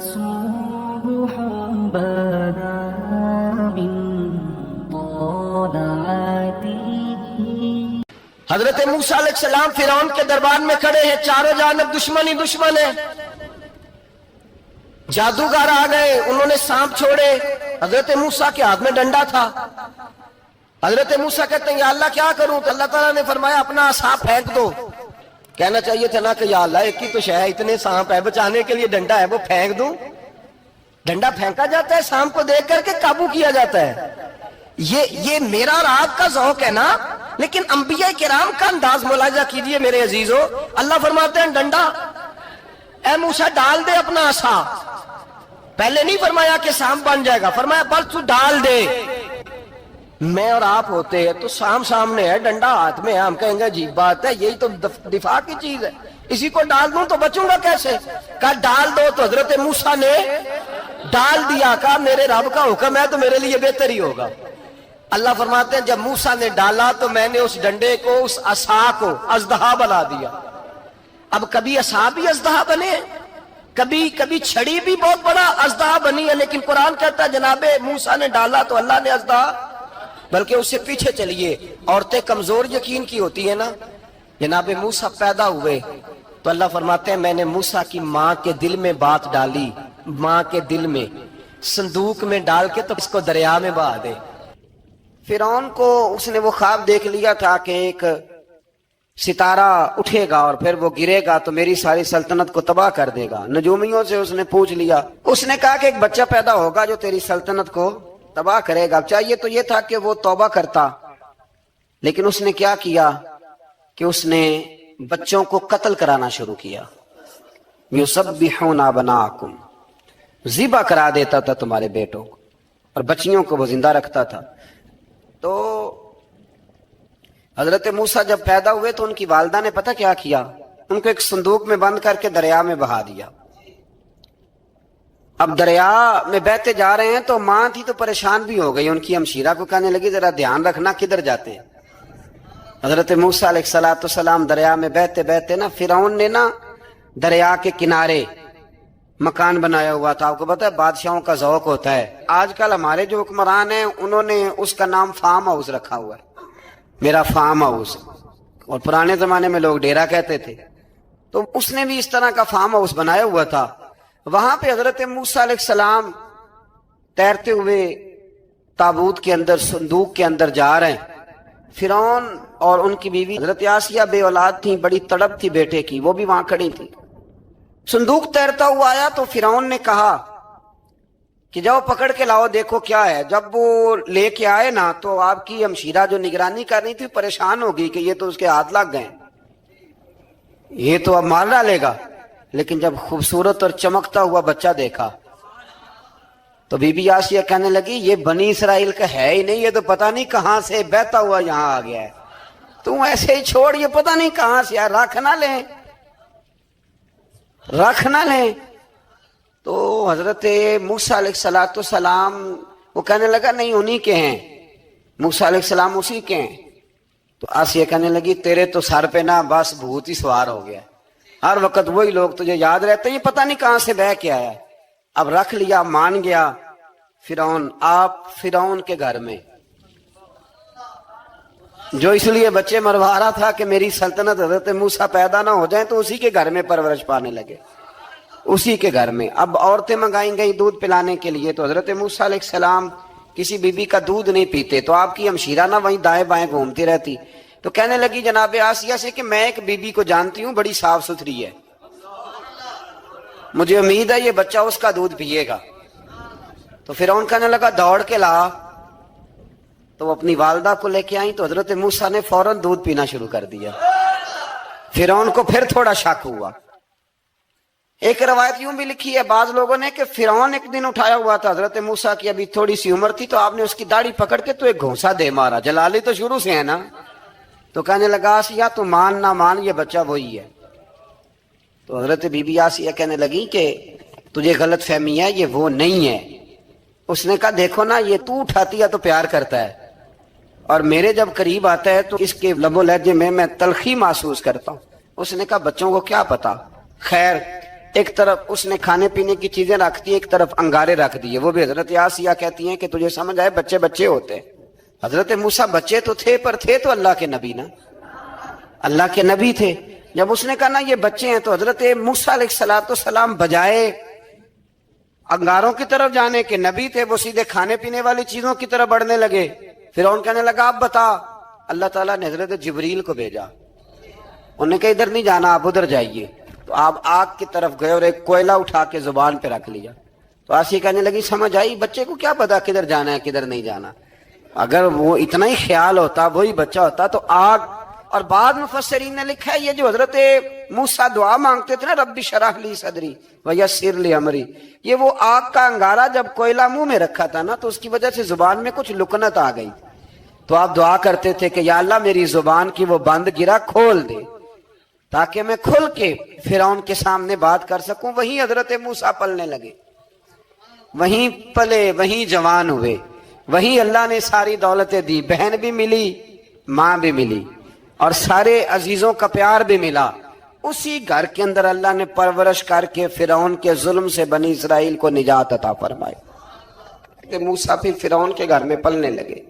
صبح بدا من طلعته. حضرت موسیٰ علیہ السلام فرعون کے دربار میں کھڑے ہیں، چاروں جانب دشمن ہی دشمن ہے. جادوگر آ گئے، انہوں نے سانپ چھوڑے. حضرت موسیٰ کے ہاتھ میں ڈنڈا تھا. حضرت موسیٰ کہتے ہیں یا اللہ کیا کروں؟ تو اللہ تعالیٰ نے فرمایا اپنا عصا پھینک دو. کہنا چاہیے تھا نا کہ یا اللہ ایک ہی تو شے ہے، اتنے سانپ ہے، بچانے کے لیے ڈنڈا ہے وہ پھینک دوں. ڈنڈا پھینکا جاتا ہے، سانپ کو دیکھ کر کے قابو کیا جاتا ہے. یہ میرا اور آپ کا ذوق ہے نا، لیکن انبیاء کرام کا انداز ملاحظہ کیجئے میرے عزیزو. اللہ فرماتے ہیں ڈنڈا، اے موسیٰ ڈال دے اپنا عصا. پہلے نہیں فرمایا کہ سانپ بن جائے گا، فرمایا بس تو ڈال دے. میں اور آپ ہوتے ہیں تو سام سامنے ہے، ڈنڈا ہاتھ میں ہے، ہم کہیں گے عجیب بات ہے، یہی تو دفاع کی چیز ہے، اسی کو ڈال دوں تو بچوں گا کیسے؟ کہا ڈال دو. تو حضرت موسیٰ نے ڈال دیا. کہا میرے رب کا حکم ہے تو میرے لیے بہتر ہی ہوگا. اللہ فرماتے ہیں جب موسیٰ نے ڈالا تو میں نے اس ڈنڈے کو، اس عصا کو اژدہا بنا دیا. اب کبھی عصا بھی اژدہا بنے، کبھی چھڑی بھی بہت بڑا اژدہا بنی ہے، لیکن قرآن کہتا ہے جناب موسیٰ نے ڈالا تو اللہ نے اژدہا. بلکہ اس سے پیچھے چلیے، عورتیں کمزور یقین کی ہوتی ہیں نا. جناب موسیٰ پیدا ہوئے تو اللہ فرماتے ہیں میں نے موسیٰ کی ماں کے دل میں بات ڈالی، ماں کے دل میں صندوق میں ڈال کے تو اس کو دریا میں بہا دے. فرعون کو اس نے وہ خواب دیکھ لیا تھا کہ ایک ستارہ اٹھے گا اور پھر وہ گرے گا تو میری ساری سلطنت کو تباہ کر دے گا. نجومیوں سے اس نے پوچھ لیا، اس نے کہا کہ ایک بچہ پیدا ہوگا جو تیری سلطنت کو تباہ کرے گا. چاہیے تو یہ تھا کہ وہ توبہ کرتا، لیکن اس نے کیا کیا کہ اس نے بچوں کو قتل کرانا شروع کیا. یُسَبِّحُونَ أَبْنَاءَکُمْ، ذبح کرا دیتا تھا تمہارے بیٹوں کو، اور بچیوں کو وہ زندہ رکھتا تھا. تو حضرت موسیٰ جب پیدا ہوئے تو ان کی والدہ نے پتہ کیا کیا، ان کو ایک صندوق میں بند کر کے دریا میں بہا دیا. اب دریا میں بہتے جا رہے ہیں تو ماں تھی تو پریشان بھی ہو گئی. ان کی ہمشیرہ کو کہنے لگی ذرا دھیان رکھنا کدھر جاتے ہیں. حضرت موسیٰ علیہ السلام دریا میں بہتے بہتے نا، فرعون نے نا دریا کے کنارے مکان بنایا ہوا تھا. آپ کو پتہ ہے بادشاہوں کا ذوق ہوتا ہے. آج کل ہمارے جو حکمران ہیں انہوں نے اس کا نام فارم ہاؤس رکھا ہوا ہے، میرا فارم ہاؤس. اور پرانے زمانے میں لوگ ڈیرا کہتے تھے. تو اس نے بھی اس طرح کا فارم ہاؤس بنایا ہوا تھا. وہاں پہ حضرت موسیٰ علیہ السلام تیرتے ہوئے تابوت کے اندر، صندوق کے اندر جا رہے ہیں. فرعون اور ان کی بیوی حضرت آسیہ بے اولاد تھیں، بڑی تڑپ تھی بیٹے کی، وہ بھی وہاں کھڑی تھی. صندوق تیرتا ہوا آیا تو فرعون نے کہا کہ جاؤ پکڑ کے لاؤ دیکھو کیا ہے. جب وہ لے کے آئے نا تو آپ کی ہمشیرہ جو نگرانی کر رہی تھی پریشان ہو گئی کہ یہ تو اس کے ہاتھ لگ گئے، یہ تو اب مار ڈالے گا. لیکن جب خوبصورت اور چمکتا ہوا بچہ دیکھا تو بی بی آسیہ کہنے لگی یہ بنی اسرائیل کا ہے ہی نہیں، یہ تو پتہ نہیں کہاں سے بہتا ہوا یہاں آ گیا ہے. تم ایسے ہی چھوڑ، یہ پتہ نہیں کہاں سے، رکھ نہ لیں. تو حضرت موسیٰ علیہ السلام وہ کہنے لگا نہیں انہی کے ہیں، موسیٰ علیہ السلام اسی کے ہیں. تو آسیہ کہنے لگی تیرے تو سر پہ نا بس بھوت ہی سوار ہو گیا، ہر وقت وہی لوگ تجھے یاد رہتے ہیں، یہ پتہ نہیں کہاں سے بہ کے آیا. اب رکھ لیا، مان گیا فرعون. آپ فرعون کے گھر میں جو اس لیے بچے مروا رہا تھا کہ میری سلطنت حضرت موسیٰ پیدا نہ ہو جائیں، تو اسی کے گھر میں پرورش پانے لگے، اسی کے گھر میں. اب عورتیں منگائیں گئی دودھ پلانے کے لیے، تو حضرت موسیٰ علیہ السلام کسی بی بی کا دودھ نہیں پیتے، تو آپ کی ہمشیرہ نہ وہیں دائیں بائیں گھومتی رہتی. تو کہنے لگی جناب آسیہ سے کہ میں ایک بی بی کو جانتی ہوں، بڑی صاف ستھری ہے، مجھے امید ہے یہ بچہ اس کا دودھ پیے گا. تو فرعون کہنے لگا دوڑ کے لا. تو وہ اپنی والدہ کو لے کے آئیں تو حضرت موسیٰ نے فوراً دودھ پینا شروع کر دیا. فرعون کو پھر تھوڑا شک ہوا. ایک روایت یوں بھی لکھی ہے بعض لوگوں نے کہ فرعون ایک دن اٹھایا ہوا تھا حضرت موسیٰ کی ابھی تھوڑی سی عمر تھی، تو آپ نے اس کی داڑھی پکڑ کے تو ایک گھونسا دے مارا. جلالی تو شروع سے ہے نا. تو کہنے لگا آسیہ تو مان نہ مان یہ بچہ وہی ہے. تو حضرت بی بی آسیہ کہنے لگی کہ تجھے غلط فہمی ہے، یہ وہ نہیں ہے. اس نے کہا دیکھو نا یہ تو اٹھاتی ہے تو پیار کرتا ہے، اور میرے جب قریب آتا ہے تو اس کے لب و لہجے میں تلخی محسوس کرتا ہوں. اس نے کہا بچوں کو کیا پتا، خیر ایک طرف اس نے کھانے پینے کی چیزیں رکھ دی، ایک طرف انگارے رکھ دیے. وہ بھی حضرت آسیہ کہتی ہیں کہ تجھے سمجھ آئے بچے بچے ہوتے ہیں. حضرت موسیٰ بچے تو تھے پر تھے تو اللہ کے نبی نا، اللہ کے نبی تھے. جب اس نے کہا نا یہ بچے ہیں تو حضرت موسیٰ علیہ السلام بجائے انگاروں کی طرف جانے کے نبی تھے، وہ سیدھے کھانے پینے والی چیزوں کی طرف بڑھنے لگے. فرعون کہنے لگا اب بتا. اللہ تعالیٰ نے حضرت جبریل کو بھیجا، انہوں نے کہا ادھر نہیں جانا آپ ادھر جائیے. تو آپ آگ کی طرف گئے اور ایک کوئلہ اٹھا کے زبان پہ رکھ لیا. تو آسیہ کہنے لگی سمجھ آئی بچے کو کیا پتا کدھر جانا ہے کدھر نہیں جانا. اگر وہ اتنا ہی خیال ہوتا وہی بچہ ہوتا تو آگ. اور بعد مفسرین نے لکھا ہے یہ جو حضرت موسیٰ دعا مانگتے تھے نا رب اشرح لی صدری ویسر لی امری، یہ وہ آگ کا انگارہ جب کوئلہ منہ میں رکھا تھا نا تو اس کی وجہ سے زبان میں کچھ لکنت آ گئی. تو آپ دعا کرتے تھے کہ یا اللہ میری زبان کی وہ بند گرا کھول دے تاکہ میں کھل کے فرعون کے سامنے بات کر سکوں. وہیں حضرت موسیٰ پلنے لگے، وہیں پلے، وہیں جوان ہوئے، وہیں اللہ نے ساری دولتیں دی. بہن بھی ملی، ماں بھی ملی، اور سارے عزیزوں کا پیار بھی ملا. اسی گھر کے اندر اللہ نے پرورش کر کے فرعون کے ظلم سے بنی اسرائیل کو نجات عطا فرمائی. کہ موسیٰ پھر فرعون کے گھر میں پلنے لگے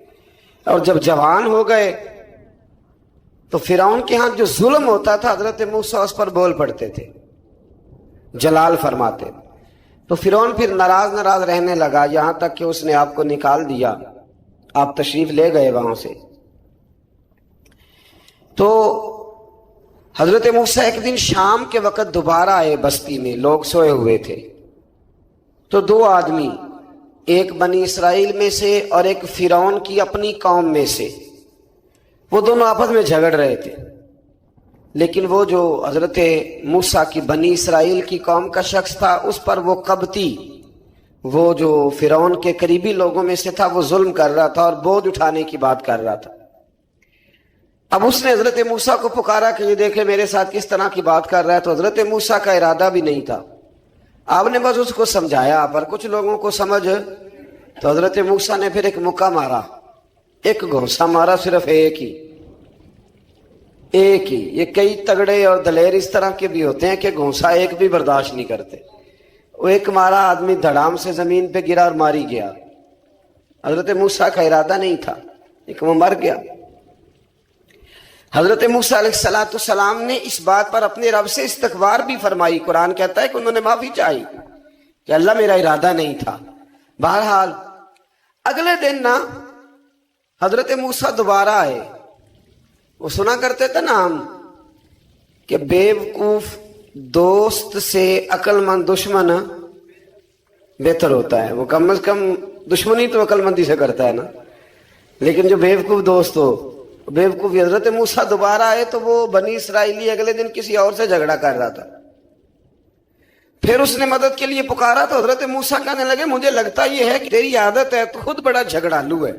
اور جب جوان ہو گئے تو فرعون کے ہاں جو ظلم ہوتا تھا حضرت موسیٰ اس پر بول پڑتے تھے، جلال فرماتے. تو فرعون پھر ناراض رہنے لگا یہاں تک کہ اس نے آپ کو نکال دیا، آپ تشریف لے گئے وہاں سے. تو حضرت موسیٰ ایک دن شام کے وقت دوبارہ آئے بستی میں، لوگ سوئے ہوئے تھے. تو دو آدمی، ایک بنی اسرائیل میں سے اور ایک فرعون کی اپنی قوم میں سے، وہ دونوں آپس میں جھگڑ رہے تھے. لیکن وہ جو حضرت موسیٰ کی بنی اسرائیل کی قوم کا شخص تھا اس پر وہ قبطی، وہ جو فرعون کے قریبی لوگوں میں سے تھا، وہ ظلم کر رہا تھا اور بوجھ اٹھانے کی بات کر رہا تھا. اب اس نے حضرت موسیٰ کو پکارا کہ یہ دیکھے میرے ساتھ کس طرح کی بات کر رہا ہے. تو حضرت موسیٰ کا ارادہ بھی نہیں تھا، آپ نے بس اس کو سمجھایا. پر کچھ لوگوں کو سمجھ تو حضرت موسیٰ نے پھر ایک مکہ مارا، ایک گھونسا مارا، صرف ایک ہی. یہ کئی تگڑے اور دلیر اس طرح کے بھی ہوتے ہیں کہ گھونسا ایک بھی برداشت نہیں کرتے. وہ ایک مارا، آدمی دھڑام سے زمین پہ گرا اور ماری گیا. حضرت موسیٰ کا ارادہ نہیں تھا لیکن وہ مر گیا. حضرت موسیٰ علیہ السلام نے اس بات پر اپنے رب سے استغفار بھی فرمائی. قرآن کہتا ہے کہ انہوں نے معافی چاہی کہ اللہ میرا ارادہ نہیں تھا. بہرحال اگلے دن نا حضرت موسیٰ دوبارہ آئے. وہ سنا کرتے تھے نا ہم کہ بیوقوف دوست سے عقل مند دشمن بہتر ہوتا ہے. وہ کم از کم دشمنی تو عقل مندی سے کرتا ہے نا، لیکن جو بیوقوف دوست ہو بیوقوفی. حضرت موسیٰ دوبارہ آئے تو وہ بنی اسرائیلی اگلے دن کسی اور سے جھگڑا کر رہا تھا. پھر اس نے مدد کے لیے پکارا تو حضرت موسیٰ کہنے لگے مجھے لگتا یہ ہے کہ تیری عادت ہے، تو خود بڑا جھگڑالو ہے،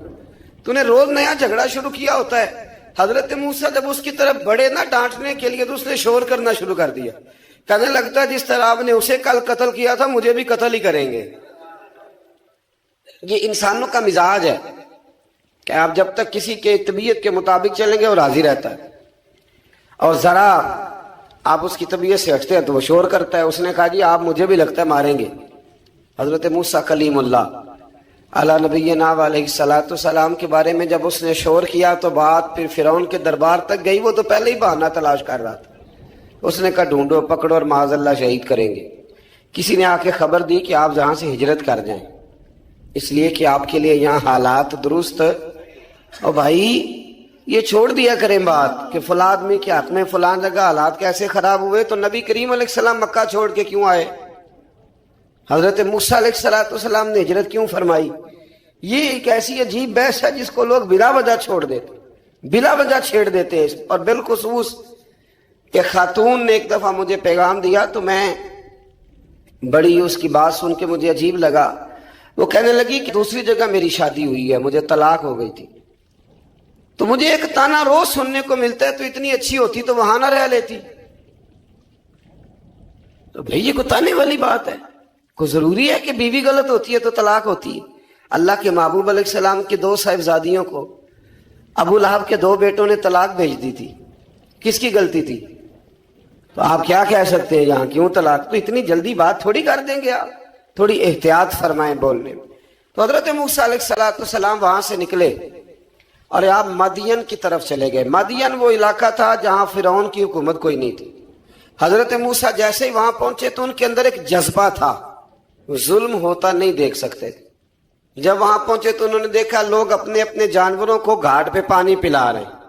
تو نے روز نیا جھگڑا شروع کیا ہوتا ہے. حضرت موسیٰ جب اس کی طرف بڑھے نا ڈانٹنے کے لیے تو اس نے شور کرنا شروع کر دیا. کہنے لگتا ہے جس طرح آپ نے اسے کل قتل کیا تھا مجھے بھی قتل ہی کریں گے. یہ انسانوں کا مزاج ہے کہ آپ جب تک کسی کے طبیعت کے مطابق چلیں گے وہ راضی رہتا ہے، اور ذرا آپ اس کی طبیعت سے ہٹتے ہیں تو وہ شور کرتا ہے. اس نے کہا جی آپ مجھے بھی لگتا ہے ماریں گے. حضرت موسیٰ کلیم اللہ علی نبینا علیہ السلام کے بارے میں جب اس نے شور کیا تو بات پھر فرعون کے دربار تک گئی. وہ تو پہلے ہی بہانہ تلاش کر رہا تھا. اس نے کہا ڈھونڈو پکڑو اور معاذ اللہ شہید کریں گے. کسی نے آ کے خبر دی کہ آپ یہاں سے ہجرت کر جائیں اس لیے کہ آپ کے لیے یہاں حالات درست. اور بھائی یہ چھوڑ دیا کریں بات کہ فلاں آدمی کے حق میں فلاں جگہ حالات کیسے خراب ہوئے. تو نبی کریم علیہ السلام مکہ چھوڑ کے کیوں آئے؟ حضرت موسیٰ علیہ السلام نے ہجرت کیوں فرمائی؟ یہ ایک ایسی عجیب بحث ہے جس کو لوگ بلا وجہ چھوڑ دیتے، بلا وجہ چھیڑ دیتے ہیں. اور بالخصوص ایک خاتون نے ایک دفعہ مجھے پیغام دیا تو میں بڑی اس کی بات سن کے مجھے عجیب لگا. وہ کہنے لگی کہ دوسری جگہ میری شادی ہوئی ہے، مجھے طلاق ہو گئی تھی، تو مجھے ایک تانا روز سننے کو ملتا ہے تو اتنی اچھی ہوتی تو وہاں نہ رہ لیتی. تو بھئی یہ کوئی تانے والی بات ہے؟ کوئی ضروری ہے کہ بیوی غلط ہوتی ہے تو طلاق ہوتی ہے؟ اللہ کے محبوب علیہ السلام کی 2 صاحبزادیوں کو ابو لہب کے 2 بیٹوں نے طلاق بھیج دی تھی. کس کی غلطی تھی؟ تو آپ کیا کہہ سکتے ہیں یہاں کیوں طلاق؟ تو اتنی جلدی بات تھوڑی کر دیں گے آپ، تھوڑی احتیاط فرمائیں بولنے میں۔ تو حضرت موسیٰ علیہ السلام وہاں سے نکلے اور آپ مدین کی طرف چلے گئے۔ مدین وہ علاقہ تھا جہاں فرعون کی حکومت کوئی نہیں تھی۔ حضرت موسیٰ جیسے ہی وہاں پہنچے تو ان کے اندر ایک جذبہ تھا، وہ ظلم ہوتا نہیں دیکھ سکتے۔ جب وہاں پہنچے تو انہوں نے دیکھا لوگ اپنے اپنے جانوروں کو گھاٹ پہ پانی پلا رہے ہیں،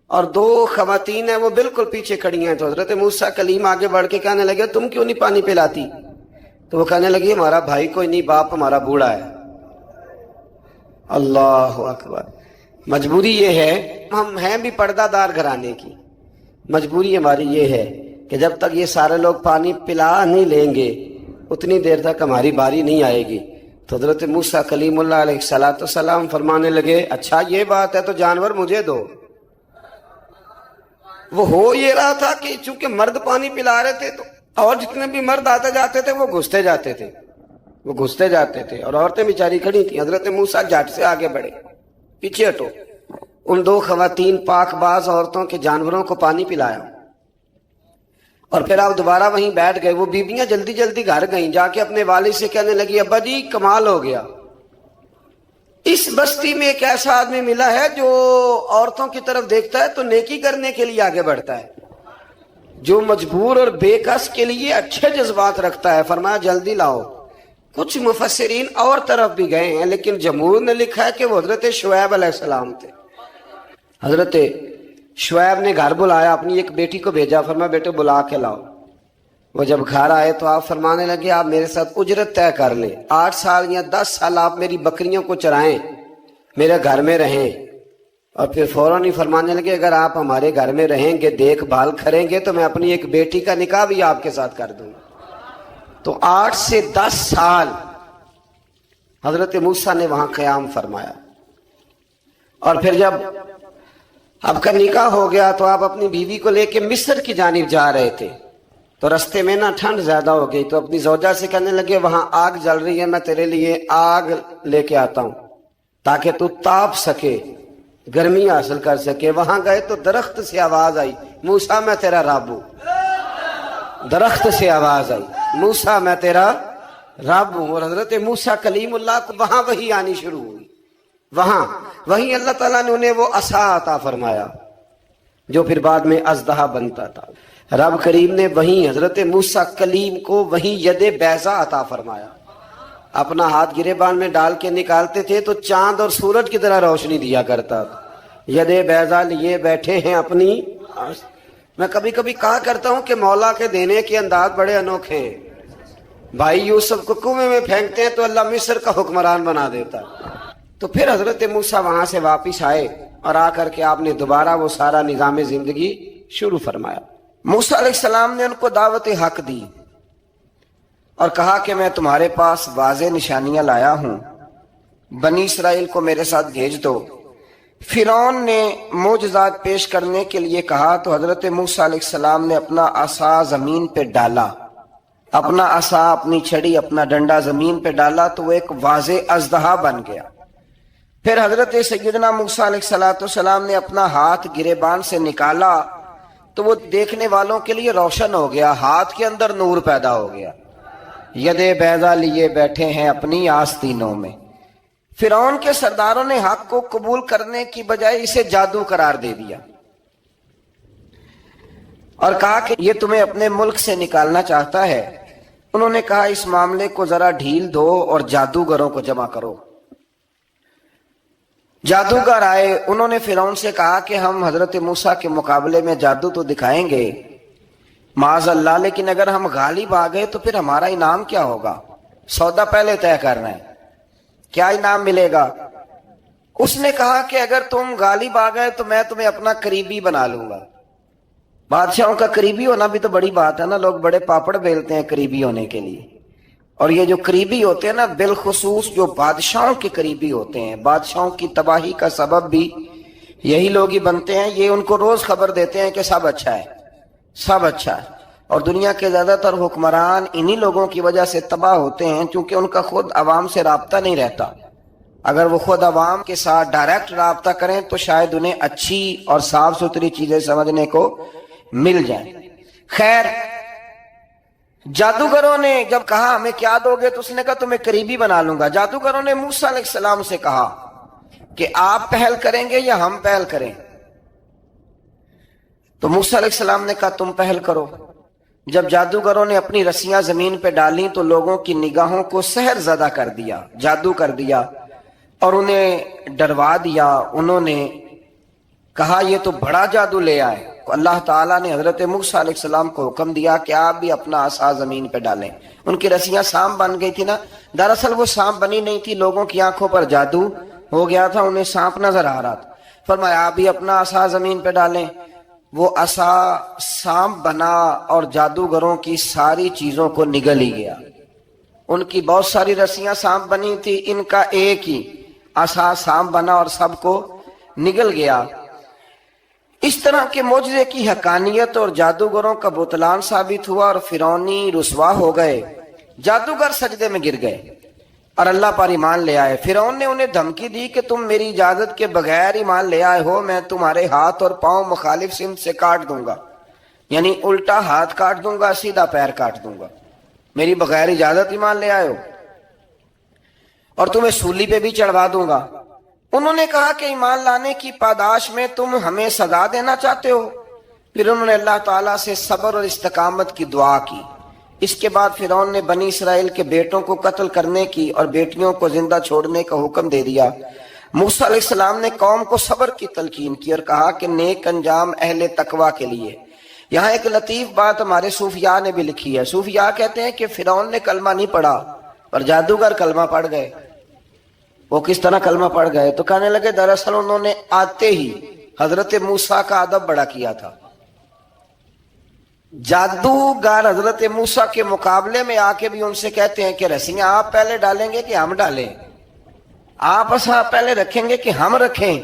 اور دو خواتین ہیں وہ بالکل پیچھے کھڑی ہیں۔ تو حضرت موسیٰ کلیم آگے بڑھ کے کہنے لگے تم کیوں نہیں پانی پلاتی؟ تو وہ کہنے لگی ہمارا بھائی کوئی نہیں، باپ ہمارا بوڑھا ہے۔ اللہ اکبر۔ مجبوری یہ ہے، ہم ہیں بھی پردہ دار گھرانے کی، مجبوری ہماری یہ ہے کہ جب تک یہ سارے لوگ پانی پلا نہیں لیں گے اتنی دیر تک ہماری باری نہیں آئے گی۔ تو حضرت موسیٰ کلیم اللہ علیہ السلام فرمانے لگے اچھا یہ بات ہے تو جانور مجھے دو۔ وہ ہو یہ رہا تھا کہ چونکہ مرد پانی پلا رہے تھے تو اور جتنے بھی مرد آتے جاتے تھے وہ گھستے جاتے تھے اور عورتیں بیچاری کھڑی تھیں۔ حضرت موسیٰ جھٹ سے آگے بڑھے، پیچھے ہٹو۔ ان دو خواتین پاک باز عورتوں کے جانوروں کو پانی پلایا اور پھر آپ دوبارہ وہیں بیٹھ گئے۔ وہ بیویاں جلدی جلدی گھر گئیں، جا کے اپنے والد سے کہنے لگی ابا جی کمال ہو گیا، اس بستی میں ایک ایسا آدمی ملا ہے جو عورتوں کی طرف دیکھتا ہے تو نیکی کرنے کے لیے آگے بڑھتا ہے، جو مجبور اور بے کس کے لیے اچھے جذبات رکھتا ہے۔ فرمایا جلدی لاؤ۔ کچھ مفسرین اور طرف بھی گئے ہیں لیکن جمہور نے لکھا ہے کہ وہ حضرت شعیب علیہ السلام تھے۔ حضرت شعیب نے گھر بلایا، اپنی ایک بیٹی کو بھیجا، فرمایا بیٹے بلا کے لاؤ۔ وہ جب گھر آئے تو آپ فرمانے لگے آپ میرے ساتھ اجرت طے کر لیں، 8 سال یا 10 سال آپ میری بکریوں کو چرائیں، میرے گھر میں رہیں۔ اور پھر فوراً ہی فرمانے لگے اگر آپ ہمارے گھر میں رہیں گے دیکھ بھال کریں گے تو میں اپنی ایک بیٹی کا نکاح بھی آپ کے ساتھ کر دوں۔ تو 8 سے 10 سال حضرت موسیٰ نے وہاں قیام فرمایا۔ اور پھر جب آپ کا نکاح ہو گیا تو آپ اپنی بیوی کو لے کے مصر کی جانب جا رہے تھے، تو رستے میں نا ٹھنڈ زیادہ ہو گئی، تو اپنی زوجہ سے کہنے لگے وہاں آگ جل رہی ہے، میں تیرے لیے آگ لے کے آتا ہوں تاکہ تو تاپ سکے، گرمی حاصل کر سکے۔ وہاں گئے تو درخت سے آواز آئی موسیٰ میں تیرا رب ہوں۔ درخت سے آواز آئی موسیٰ میں تیرا رب ہوں۔ اور حضرت موسیٰ کلیم اللہ کو وہاں وحی آنی شروع ہوئی، وہیں اللہ تعالیٰ نے انہیں وہ عصا عطا فرمایا جو پھر بعد میں اژدہا بنتا تھا۔ رب کریم نے وہیں حضرت موسیٰ کلیم کو وہیں ید بیضا عطا فرمایا۔ اپنا ہاتھ گریبان میں ڈال کے نکالتے تھے تو چاند اور سورج کی طرح روشنی دیا کرتا تھا۔ ید بیضا لیے بیٹھے ہیں اپنی۔ میں کبھی کبھی کہا کرتا ہوں کہ مولا کے دینے کے انداز بڑے انوکھے ہیں۔ بھائی یوسف کو کنویں میں پھینکتے ہیں تو اللہ مصر کا حکمران بنا دیتا۔ تو پھر حضرت موسیٰ وہاں سے واپس آئے اور آ کر کے آپ نے دوبارہ وہ سارا نظام زندگی شروع فرمایا۔ موسیٰ علیہ السلام نے ان کو دعوت حق دی اور کہا کہ میں تمہارے پاس واضح نشانیاں لایا ہوں، بنی اسرائیل کو میرے ساتھ بھیج دو۔ فرعون نے معجزات پیش کرنے کے لیے کہا تو حضرت موسیٰ علیہ السلام نے اپنا عصا زمین پہ ڈالا، اپنا عصا، اپنی چھڑی، اپنا ڈنڈا زمین پہ ڈالا تو وہ ایک واضح اژدہا بن گیا۔ پھر حضرت سیدنا موسیٰ علیہ السلام نے اپنا ہاتھ گریبان سے نکالا تو وہ دیکھنے والوں کے لیے روشن ہو گیا، ہاتھ کے اندر نور پیدا ہو گیا۔ ید بیضا لیے بیٹھے ہیں اپنی آستینوں میں۔ فرعون کے سرداروں نے حق کو قبول کرنے کی بجائے اسے جادو قرار دے دیا اور کہا کہ یہ تمہیں اپنے ملک سے نکالنا چاہتا ہے۔ انہوں نے کہا اس معاملے کو ذرا ڈھیل دو اور جادوگروں کو جمع کرو۔ جادوگر آئے، انہوں نے فرعون سے کہا کہ ہم حضرت موسیٰ کے مقابلے میں جادو تو دکھائیں گے معاذ اللہ، لیکن اگر ہم غالب آ گئے تو پھر ہمارا انعام کیا ہوگا؟ سودا پہلے طے کرنا ہے، کیا انعام ملے گا؟ اس نے کہا کہ اگر تم غالب آ گئے تو میں تمہیں اپنا قریبی بنا لوں گا۔ بادشاہوں کا قریبی ہونا بھی تو بڑی بات ہے نا، لوگ بڑے پاپڑ بیلتے ہیں قریبی ہونے کے لیے، اور یہ جو قریبی ہوتے ہیں نا بالخصوص جو بادشاہوں کے قریبی ہوتے ہیں، بادشاہوں کی تباہی کا سبب بھی یہی لوگ ہی بنتے ہیں۔ یہ ان کو روز خبر دیتے ہیں کہ سب اچھا ہے، سب اچھا ہے، اور دنیا کے زیادہ تر حکمران انہی لوگوں کی وجہ سے تباہ ہوتے ہیں کیونکہ ان کا خود عوام سے رابطہ نہیں رہتا۔ اگر وہ خود عوام کے ساتھ ڈائریکٹ رابطہ کریں تو شاید انہیں اچھی اور صاف ستھری چیزیں سمجھنے کو مل جائیں۔ خیر جادوگروں نے جب کہا ہمیں کیا دو گے تو اس نے کہا تمہیں قریبی بنا لوں گا. جادوگروں نے موسیٰ علیہ السلام سے کہا کہ آپ پہل کریں گے یا ہم پہل کریں؟ تو موسیٰ علیہ السلام نے کہا تم پہل کرو. جب جادوگروں نے اپنی رسیاں زمین پہ ڈالیں تو لوگوں کی نگاہوں کو سحر زدہ کر دیا, جادو کر دیا اور انہیں ڈروا دیا. انہوں نے کہا یہ تو بڑا جادو لے آئے. تو اللہ تعالیٰ نے حضرت موسیٰ علیہ السلام کو حکم دیا کہ آپ بھی اپنا عصا زمین پہ ڈالیں. ان کی رسیاں سانپ بن گئی تھی نا, دراصل وہ سانپ بنی نہیں تھی, لوگوں کی آنکھوں پر جادو ہو گیا تھا, انہیں سانپ نظر آ رہا تھا. فرمایا آپ بھی اپنا عصا زمین پہ ڈالیں. وہ عصا سانپ بنا اور جادوگروں کی ساری چیزوں کو نگل ہی گیا. ان کی بہت ساری رسیاں سانپ بنی تھی, ان کا ایک ہی عصا سانپ بنا اور سب کو نگل گیا. اس طرح کے معجزے کی حقانیت اور جادوگروں کا بطلان ثابت ہوا اور فرعونی رسوا ہو گئے. جادوگر سجدے میں گر گئے اور اللہ پر ایمان لے آئے. فرعون نے انہیں دھمکی دی کہ تم میری اجازت کے بغیر ایمان لے آئے ہو, میں تمہارے ہاتھ اور پاؤں مخالف سمت سے کاٹ دوں گا. یعنی الٹا ہاتھ کاٹ دوں گا, سیدھا پیر کاٹ دوں گا. میری بغیر اجازت ایمان لے آئے ہو, اور تمہیں سولی پہ بھی چڑھوا دوں گا. انہوں نے کہا کہ ایمان لانے کی پاداش میں تم ہمیں سزا دینا چاہتے ہو. پھر انہوں نے اللہ تعالیٰ سے صبر اور استقامت کی دعا کی. اس کے بعد فرعون نے بنی اسرائیل کے بیٹوں کو قتل کرنے کی اور بیٹیوں کو زندہ چھوڑنے کا حکم دے دیا. موسیٰ علیہ السلام نے قوم کو صبر کی تلقین کی اور کہا کہ نیک انجام اہل تقوی کے لیے. یہاں ایک لطیف بات ہمارے صوفیاء نے بھی لکھی ہے. صوفیاء کہتے ہیں کہ فرعون نے کلمہ نہیں پڑھا اور جادوگر کلمہ پڑھ گئے. وہ کس طرح کلمہ پڑھ گئے؟ تو کہنے لگے دراصل انہوں نے آتے ہی حضرت موسیٰ کا ادب بڑا کیا تھا. جادوگر حضرت موسیٰ کے مقابلے میں آ کے بھی ان سے کہتے ہیں کہ رسیاں آپ پہلے ڈالیں گے کہ ہم ڈالیں, آپ عصا پہلے رکھیں گے کہ ہم رکھیں.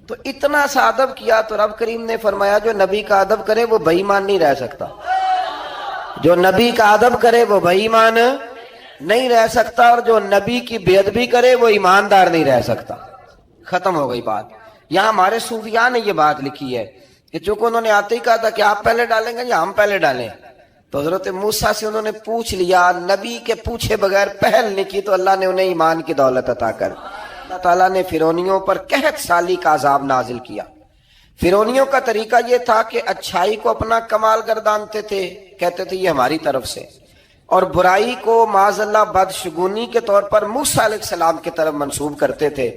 تو اتنا سا ادب کیا تو رب کریم نے فرمایا جو نبی کا ادب کرے وہ بے ایمان نہیں رہ سکتا. جو نبی کا ادب کرے وہ بے ایمان نہیں رہ سکتا, اور جو نبی کی بے ادبی کرے وہ ایماندار نہیں رہ سکتا. ختم ہو گئی بات. یہاں ہمارے صوفیاء نے یہ بات لکھی ہے کہ چونکہ انہوں نے آتے ہی کہا تھا کہ آپ پہلے ڈالیں گے یا ہم پہلے ڈالیں, تو حضرت موسیٰ سے انہوں نے پوچھ لیا. نبی کے پوچھے بغیر پہل نہیں کی تو اللہ نے انہیں ایمان کی دولت عطا کر. اللہ تعالیٰ نے فرعونیوں پر قحط سالی کا عذاب نازل کیا. فرعونیوں کا طریقہ یہ تھا کہ اچھائی کو اپنا کمال گردانتے تھے, کہتے تھے یہ ہماری طرف سے, اور برائی کو معاذ اللہ بدشگونی کے طور پر موسیٰ علیہ السلام کی طرف منسوب کرتے تھے.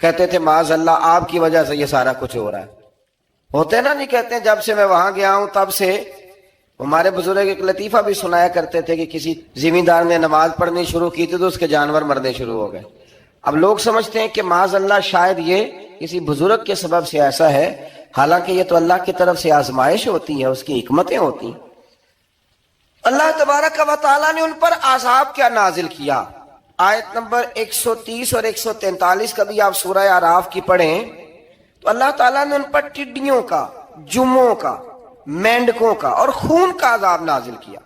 کہتے تھے معاذ اللہ آپ کی وجہ سے یہ سارا کچھ ہو رہا ہے. ہوتے نا نہیں کہتے ہیں جب سے میں وہاں گیا ہوں تب سے. ہمارے بزرگ ایک لطیفہ بھی سنایا کرتے تھے کہ کسی زمیندار نے نماز پڑھنی شروع کی تھی تو اس کے جانور مرنے شروع ہو گئے. اب لوگ سمجھتے ہیں کہ معاذ اللہ شاید یہ کسی بزرگ کے سبب سے ایسا ہے, حالانکہ یہ تو اللہ کی طرف سے آزمائش ہوتی ہے, اس کی حکمتیں ہوتی ہیں. اللہ تبارک و تعالیٰ نے ان پر عذاب کیا نازل کیا. آیت نمبر 130 اور 143 کا بھی آپ سورہ اعراف کی پڑھیں تو اللہ تعالیٰ نے ان پر ٹڈیوں کا, جموں کا, مینڈکوں کا اور خون کا عذاب نازل کیا.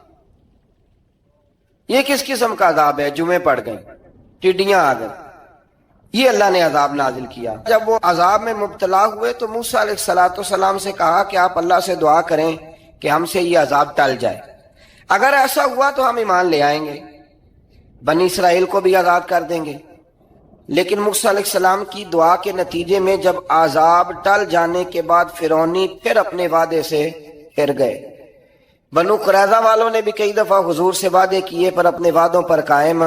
یہ کس قسم کا عذاب ہے؟ جمعے پڑ گئے, ٹڈیاں آ گئیں, یہ اللہ نے عذاب نازل کیا. جب وہ عذاب میں مبتلا ہوئے تو موسیٰ علیہ السلام سے کہا کہ آپ اللہ سے دعا کریں کہ ہم سے یہ عذاب ٹل جائے. اگر ایسا ہوا تو ہم ایمان لے آئیں گے, بنی اسرائیل کو بھی آزاد کر دیں گے. لیکن موسیٰ علیہ السلام کی دعا کے نتیجے میں جب عذاب ٹل جانے کے بعد فرعونی پھر اپنے وعدے سے پھر گئے. بنو قریظہ والوں نے بھی کئی دفعہ حضور سے وعدے کیے پر اپنے وعدوں پر قائم.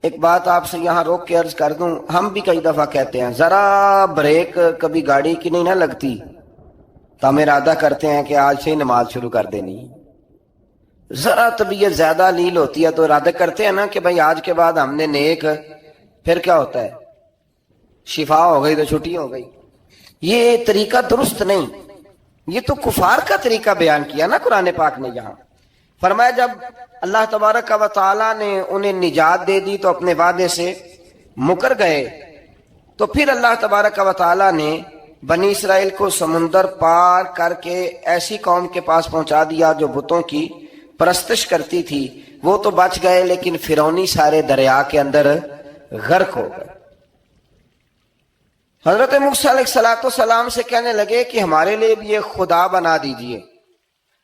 ایک بات آپ سے یہاں روک کے عرض کر دوں, ہم بھی کئی دفعہ کہتے ہیں ذرا بریک کبھی گاڑی کی نہیں نہ لگتی تو ہم ارادہ کرتے ہیں کہ آج سے ہی نماز شروع کر دینی. ذرا طبیعت زیادہ لیل ہوتی ہے تو ارادہ کرتے ہیں نا کہ بھائی آج کے بعد ہم نے نیک, پھر کیا ہوتا ہے شفا ہو گئی تو چھٹی ہو گئی. یہ طریقہ درست نہیں, یہ تو کفار کا طریقہ بیان کیا نا قرآن پاک نے. یہاں فرمایا جب اللہ تبارک و تعالیٰ نے انہیں نجات دے دی تو اپنے وعدے سے مکر گئے, تو پھر اللہ تبارک و تعالیٰ نے بنی اسرائیل کو سمندر پار کر کے ایسی قوم کے پاس پہنچا دیا جو بتوں کی پرستش کرتی تھی. وہ تو بچ گئے لیکن فرعونی سارے دریا کے اندر غرق ہو گئے. حضرت موسیٰ علیہ السلام سے کہنے لگے کہ ہمارے لیے بھی ایک خدا بنا دیجئے.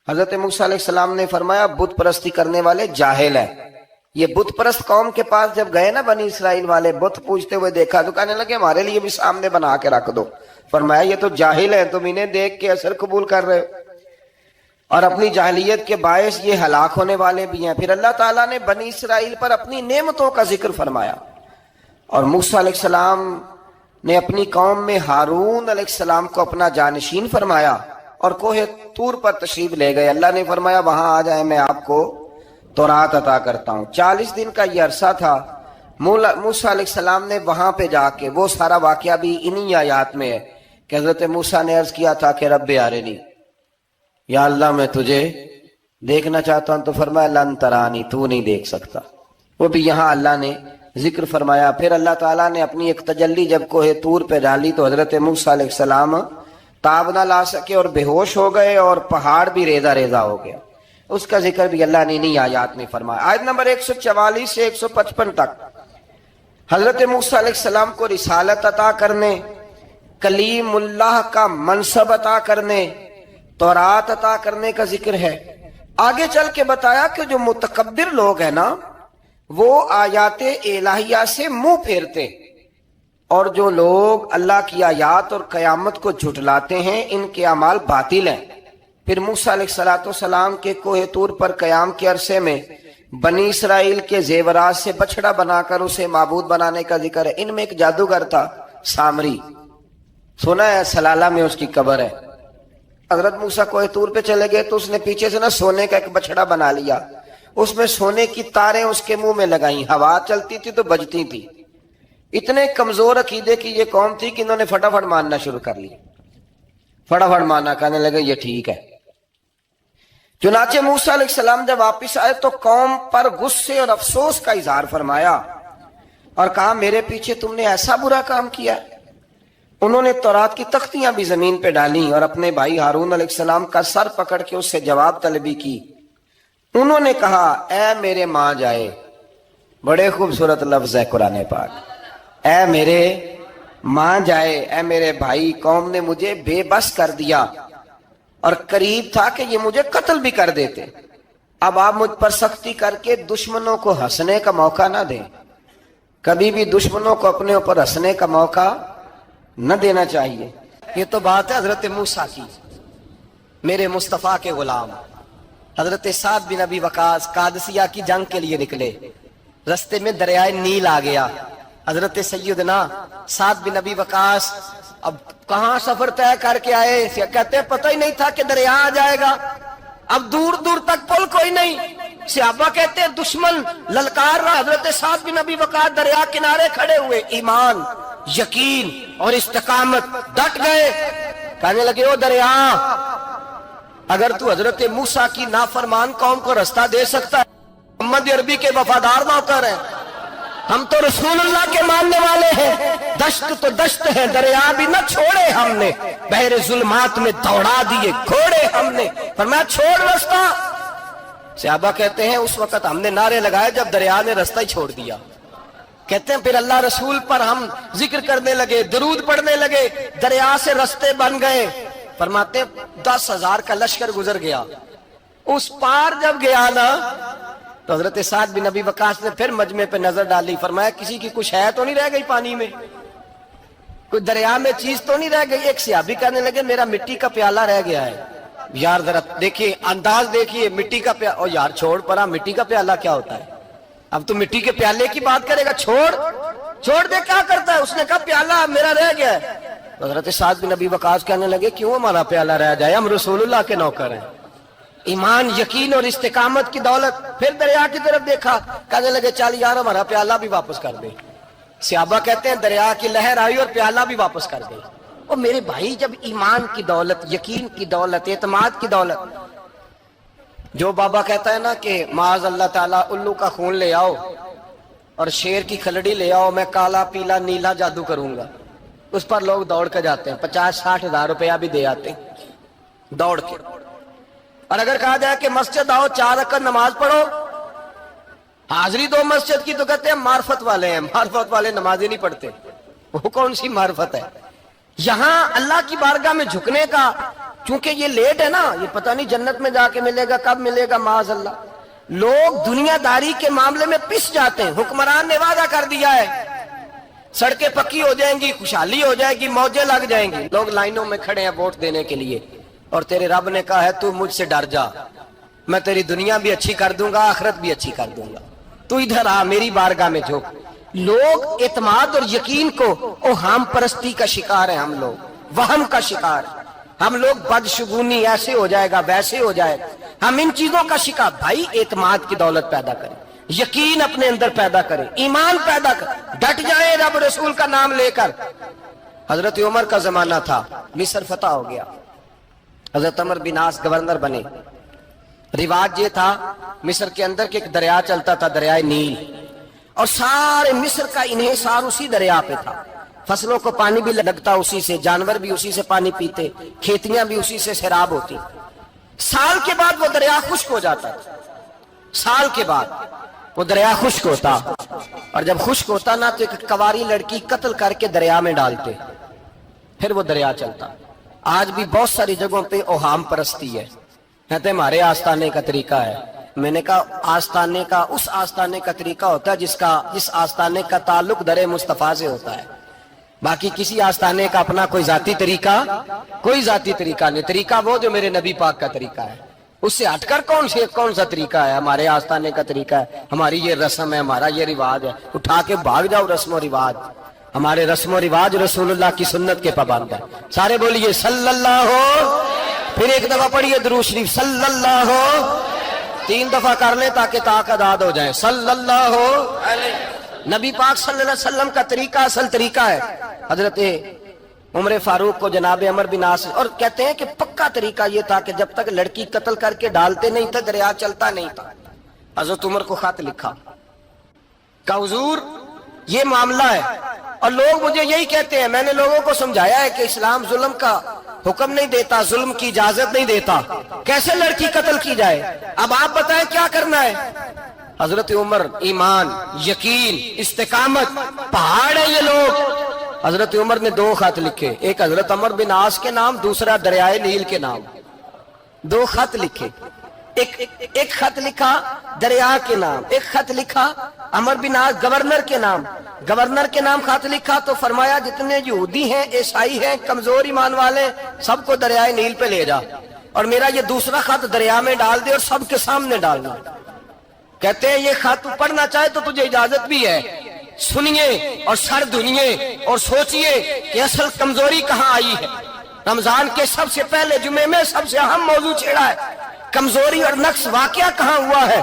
حضرت موسیٰ علیہ السلام نے فرمایا بت پرستی کرنے والے جاہل ہیں. یہ بت پرست قوم کے پاس جب گئے نا بنی اسرائیل والے, بت پوجتے ہوئے دیکھا تو کہنے لگے ہمارے لیے بھی سامنے بنا کے رکھ دو. فرمایا یہ تو جاہل ہیں, تم انہیں دیکھ کے اثر قبول کر رہے ہو, اور اپنی جاہلیت کے باعث یہ ہلاک ہونے والے بھی ہیں. پھر اللہ تعالیٰ نے بنی اسرائیل پر اپنی نعمتوں کا ذکر فرمایا, اور موسیٰ علیہ السلام نے اپنی قوم میں ہارون علیہ السلام کو اپنا جانشین فرمایا اور کوہ طور پر تشریف لے گئے. اللہ نے فرمایا وہاں آ جائیں, میں آپ کو تورات عطا کرتا ہوں. 40 دن کا یہ عرصہ تھا. موسیٰ علیہ السلام نے وہاں پہ جا کے, وہ سارا واقعہ بھی انہی آیات میں ہے کہ حضرت موسیٰ نے عرض کیا تھا کہ رب ارنی, یا اللہ میں تجھے دیکھنا چاہتا ہوں. تو فرمایا لن ترانی, تو نہیں دیکھ سکتا. وہ بھی یہاں اللہ نے ذکر فرمایا. پھر اللہ تعالیٰ نے اپنی ایک تجلی جب کوہ طور پہ ڈالی تو حضرت موسیٰ علیہ السلام تاب نہ لا سکے اور بے ہوش ہو گئے, اور پہاڑ بھی ریزہ ریزہ ہو گیا. اس کا ذکر بھی اللہ نے انہی آیات میں فرمایا. آیت نمبر 144 سے 155 تک حضرت موسیٰ علیہ السلام کو رسالت عطا کرنے, کلیم اللہ کا منصب عطا کرنے, تورات عطا کرنے کا ذکر ہے. آگے چل کے بتایا کہ جو متکبر لوگ ہیں نا, وہ آیات الہیہ سے منہ پھیرتے, اور جو لوگ اللہ کی آیات اور قیامت کو جھٹلاتے ہیں ان کے اعمال باطل ہیں. پھر موسیٰ علیہ السلام کے کوہ طور پر قیام کے عرصے میں بنی اسرائیل کے زیورات سے بچڑا بنا کر اسے معبود بنانے کا ذکر ہے. ان میں ایک جادوگر تھا سامری, سنا ہے سلالہ میں اس کی قبر ہے. حضرت موسیٰ کوہ طور پہ چلے گئے تو اس نے پیچھے سے نا سونے کا ایک بچڑا بنا لیا, اس میں سونے کی تاریں اس کے منہ میں لگائیں, ہوا چلتی تھی تو بجتی تھی. اتنے کمزور عقیدے کی یہ قوم تھی کہ انہوں نے فٹافٹ ماننا شروع کر لی, فٹافٹ ماننا, کہنے لگے یہ ٹھیک ہے. چنانچہ موسیٰ علیہ السلام جب واپس آئے تو قوم پر غصے اور افسوس کا اظہار فرمایا اور کہا میرے پیچھے تم نے ایسا برا کام کیا. انہوں نے تورات کی تختیاں بھی زمین پہ ڈالیں اور اپنے بھائی ہارون علیہ السلام کا سر پکڑ کے اس سے جواب طلبی کی. انہوں نے کہا اے میرے ماں جائے, بڑے خوبصورت لفظ ہے قرآن پاک, اے میرے ماں جائے, اے میرے بھائی, قوم نے مجھے بے بس کر دیا اور قریب تھا کہ یہ مجھے قتل بھی کر دیتے. اب آپ مجھ پر سختی کر کے دشمنوں کو ہنسنے کا موقع نہ دیں. کبھی بھی دشمنوں کو اپنے اوپر ہنسنے کا موقع نہ دینا چاہیے. یہ تو بات ہے حضرت موسیٰ کی, میرے مصطفیٰ کے غلام. حضرت سعد بن ابی وقاص قادسیہ کی جنگ کے لیے نکلے, رستے میں دریائے نیل آ گیا. حضرت سیدنا سعد بن ابی وقاص اب کہاں سفر طے کر کے آئے, کہتے ہیں پتہ ہی نہیں تھا کہ دریا آ جائے گا. اب دور دور تک پل کوئی نہیں. صحابہ کہتے ہیں دشمن للکار رہا, حضرت سعد بن ابی وقاص دریا کنارے کھڑے ہوئے, ایمان, یقین اور استقامت, ڈٹ گئے. کہنے لگے او دریا, اگر تو حضرت موسیٰ کی نافرمان قوم کو رستہ دے سکتا ہے, محمد عربی کے وفادار نوکر ہیں, ہم تو رسول اللہ کے ماننے والے ہیں. دشت تو دشت ہے, دریا بھی نہ چھوڑے ہم نے, بحر ظلمات میں دوڑا دیے گھوڑے ہم نے. فرمایا چھوڑ رستہ. صحابہ کہتے ہیں اس وقت ہم نے نعرے لگائے جب دریا نے رستہ ہی چھوڑ دیا. کہتے ہیں پھر اللہ رسول پر ہم ذکر کرنے لگے, درود پڑھنے لگے, دریا سے رستے بن گئے. فرماتے ہیں 10,000 کا لشکر گزر گیا. اس پار جب گیا نا تو حضرت سعد بن ابی وقاص نے پھر مجمع پہ نظر ڈالی. فرمایا کسی کی کچھ ہے تو نہیں رہ گئی پانی میں, کوئی دریا میں چیز تو نہیں رہ گئی. ایک صحابی کہنے لگے میرا مٹی کا پیالہ رہ گیا ہے. یار ذرا دیکھیے انداز دیکھیے, مٹی کا پیالہ, او یار چھوڑ پرا, مٹی کا پیالہ کیا ہوتا ہے, اب تو مٹی کے پیالے کی بات کرے گا, چھوڑ دے, کیا کرتا ہے. اس نے کہا پیالہ میرا رہ گیا ہے. حضرت سعد بن ابی وقاص کہنے لگے کیوں ہمارا پیالہ رہ جائے, ہم رسول اللہ کے نوکر ہیں. ایمان, یقین اور استقامت کی دولت. پھر دریا کی طرف دیکھا, کہنے لگے چل یار ہمارا پیالہ بھی واپس کر دے. صحابہ کہتے ہیں دریا کی لہر آئی اور پیالہ بھی واپس کر دے. اور میرے بھائی جب ایمان کی دولت, یقین کی دولت, اعتماد کی دولت, جو بابا کہتا ہے نا کہ معاذ اللہ تعالیٰ الو کا خون لے آؤ اور شیر کی کھلڑی لے آؤ, میں کالا پیلا نیلا جادو کروں گا, اس پر لوگ دوڑ کے جاتے ہیں, 50-60 ہزار روپیہ بھی دے آتے ہیں دوڑ کے. اور اگر کہا جائے کہ مسجد آؤ 4 رکعت نماز پڑھو, حاضری دو مسجد کی, تو کہتے ہیں معرفت والے ہیں. معرفت والے نمازیں نہیں پڑھتے, وہ کون سی معرفت ہے. یہاں اللہ کی بارگاہ میں جھکنے کا چونکہ یہ لیٹ ہے نا، یہ پتہ نہیں جنت میں جا کے ملے گا، کب ملے گا، معاذ اللہ۔ لوگ دنیا داری کے معاملے میں پس جاتے ہیں۔ حکمران نے وعدہ کر دیا ہے سڑکیں پکی ہو جائیں گی، خوشحالی ہو جائے گی، موجیں لگ جائیں گی، لوگ لائنوں میں کھڑے ہیں ووٹ دینے کے لیے، اور تیرے رب نے کہا ہے تو مجھ سے ڈر جا، میں تیری دنیا بھی اچھی کر دوں گا، آخرت بھی اچھی کر دوں گا، تو ادھر آ میری بارگاہ میں جھک۔ لوگ اعتماد اور یقین کو اوہام پرستی کا شکار ہیں، ہم لوگ وہم کا شکار، ہم لوگ بدشگونی، ایسے ہو جائے گا ویسے ہو جائے گا، ہم ان چیزوں کا شکار۔ بھائی اعتماد کی دولت پیدا کریں، یقین اپنے اندر پیدا کریں، ایمان پیدا کریں، ڈٹ جائیں رب رسول کا نام لے کر۔ حضرت عمر کا زمانہ تھا، مصر فتح ہو گیا، حضرت عمر بن عاص گورنر بنے۔ رواج یہ تھا مصر کے اندر کہ ایک دریا چلتا تھا، دریائے نیل، اور سارے مصر کا انحصار اسی دریا پہ تھا، فصلوں کو پانی بھی لگتا اسی سے، جانور بھی اسی سے پانی پیتے، کھیتیاں بھی اسی سے سیراب ہوتی۔ سال کے بعد وہ دریا خشک ہو جاتا تھا، سال کے بعد وہ دریا خشک ہوتا، اور جب خشک ہوتا نا تو ایک کواری لڑکی قتل کر کے دریا میں ڈالتے، پھر وہ دریا چلتا۔ آج بھی بہت ساری جگہوں پہ اوہام پرستی ہے، کہتے ہیں ہمارے آستانے کا طریقہ ہے۔ میں نے کہا آستانے کا اس آستانے کا طریقہ ہوتا ہے جس آستانے کا تعلق در مصطفیٰ سے ہوتا ہے، باقی کسی آستانے کا اپنا کوئی ذاتی طریقہ نہیں۔ طریقہ وہ جو میرے نبی پاک کا طریقہ ہے، اس سے ہٹ کر کون سا طریقہ ہے؟ ہمارے آستانے کا طریقہ ہے، ہماری یہ رسم ہے، ہمارا یہ رواج ہے، اٹھا کے بھاگ جاؤ رسم و رواج۔ ہمارے رسم و رواج رسول اللہ کی سنت کے پابند ہے۔ سارے بولیے صلی اللہ ہو، پھر ایک دفعہ پڑھیے درود شریف صلی اللہ ہو، 3 دفعہ کر لیں تاکہ تعداد ہو جائیں، صلی اللہ ہو علیہ۔ نبی پاک صلی اللہ علیہ وسلم کا طریقہ اصل طریقہ ہے۔ حضرت عمر فاروق کو جناب عمر بن عاص، اور کہتے ہیں کہ پکا طریقہ یہ تھا کہ جب تک لڑکی قتل کر کے ڈالتے نہیں تھے دریا چلتا نہیں تھا۔ حضرت عمر کو خط لکھا کہ حضور یہ معاملہ ہے، اور لوگ مجھے یہی کہتے ہیں، میں نے لوگوں کو سمجھایا ہے کہ اسلام ظلم کا حکم نہیں دیتا، ظلم کی اجازت نہیں دیتا، کیسے لڑکی قتل کی جائے؟ اب آپ بتائیں کیا کرنا ہے؟ حضرت عمر ایمان، یقین، استقامت، پہاڑ ہے یہ لوگ۔ حضرت عمر نے 2 خط لکھے، ایک حضرت عمر بن عاص کے نام، دوسرا دریائے نیل کے نام، 2 خط لکھے۔ ایک خط لکھا دریا کے نام، ایک خط لکھا عمر بن عاص گورنر کے نام، گورنر کے نام خط لکھا تو فرمایا جتنے یہودی ہیں، عیسائی ہیں، کمزور ایمان والے، سب کو دریائے نیل پہ لے جا، اور میرا یہ دوسرا خط دریا میں ڈال دے اور سب کے سامنے ڈالنا۔ کہتے ہیں یہ خط پڑھنا چاہے تو تجھے اجازت بھی ہے، سنیے اور سر دھنیے اور سوچئے کہ اصل کمزوری کہاں آئی ہے۔ رمضان کے سب سے پہلے جمعے میں سب سے اہم موضوع چھیڑا ہے، کمزوری اور نقص واقعہ کہاں ہوا ہے۔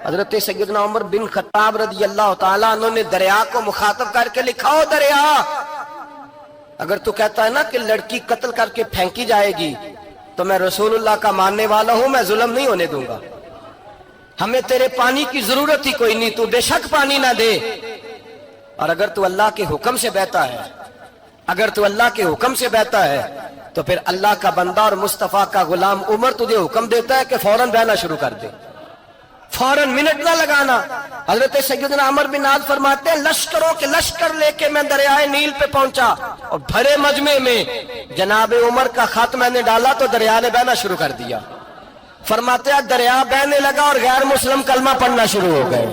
حضرت سیدنا عمر بن خطاب رضی اللہ تعالیٰ عنہ نے دریا کو مخاطب کر کے لکھا، ہو دریا، اگر تو کہتا ہے نا کہ لڑکی قتل کر کے پھینکی جائے گی تو میں رسول اللہ کا ماننے والا ہوں، میں ظلم نہیں ہونے دوں گا، ہمیں تیرے پانی کی ضرورت ہی کوئی نہیں، تو بے شک پانی نہ دے، اور اگر تو اللہ کے حکم سے بہتا ہے، اگر تو اللہ کے حکم سے بہتا ہے تو پھر اللہ کا بندہ اور مصطفیٰ کا غلام عمر تجھے حکم دیتا ہے کہ فوراً بہنا شروع کر دے، فوراً منٹ نہ لگانا۔ حضرت سیدنا عمر بن عاص فرماتے ہیں لشکروں کے لشکر لے کے میں دریائے نیل پہ پہنچا، اور بھرے مجمع میں جناب عمر کا خط میں نے ڈالا تو دریا نے بہنا شروع کر دیا۔ فرماتے ہیں دریا بہنے لگا اور غیر مسلم کلمہ پڑھنا شروع ہو گئے۔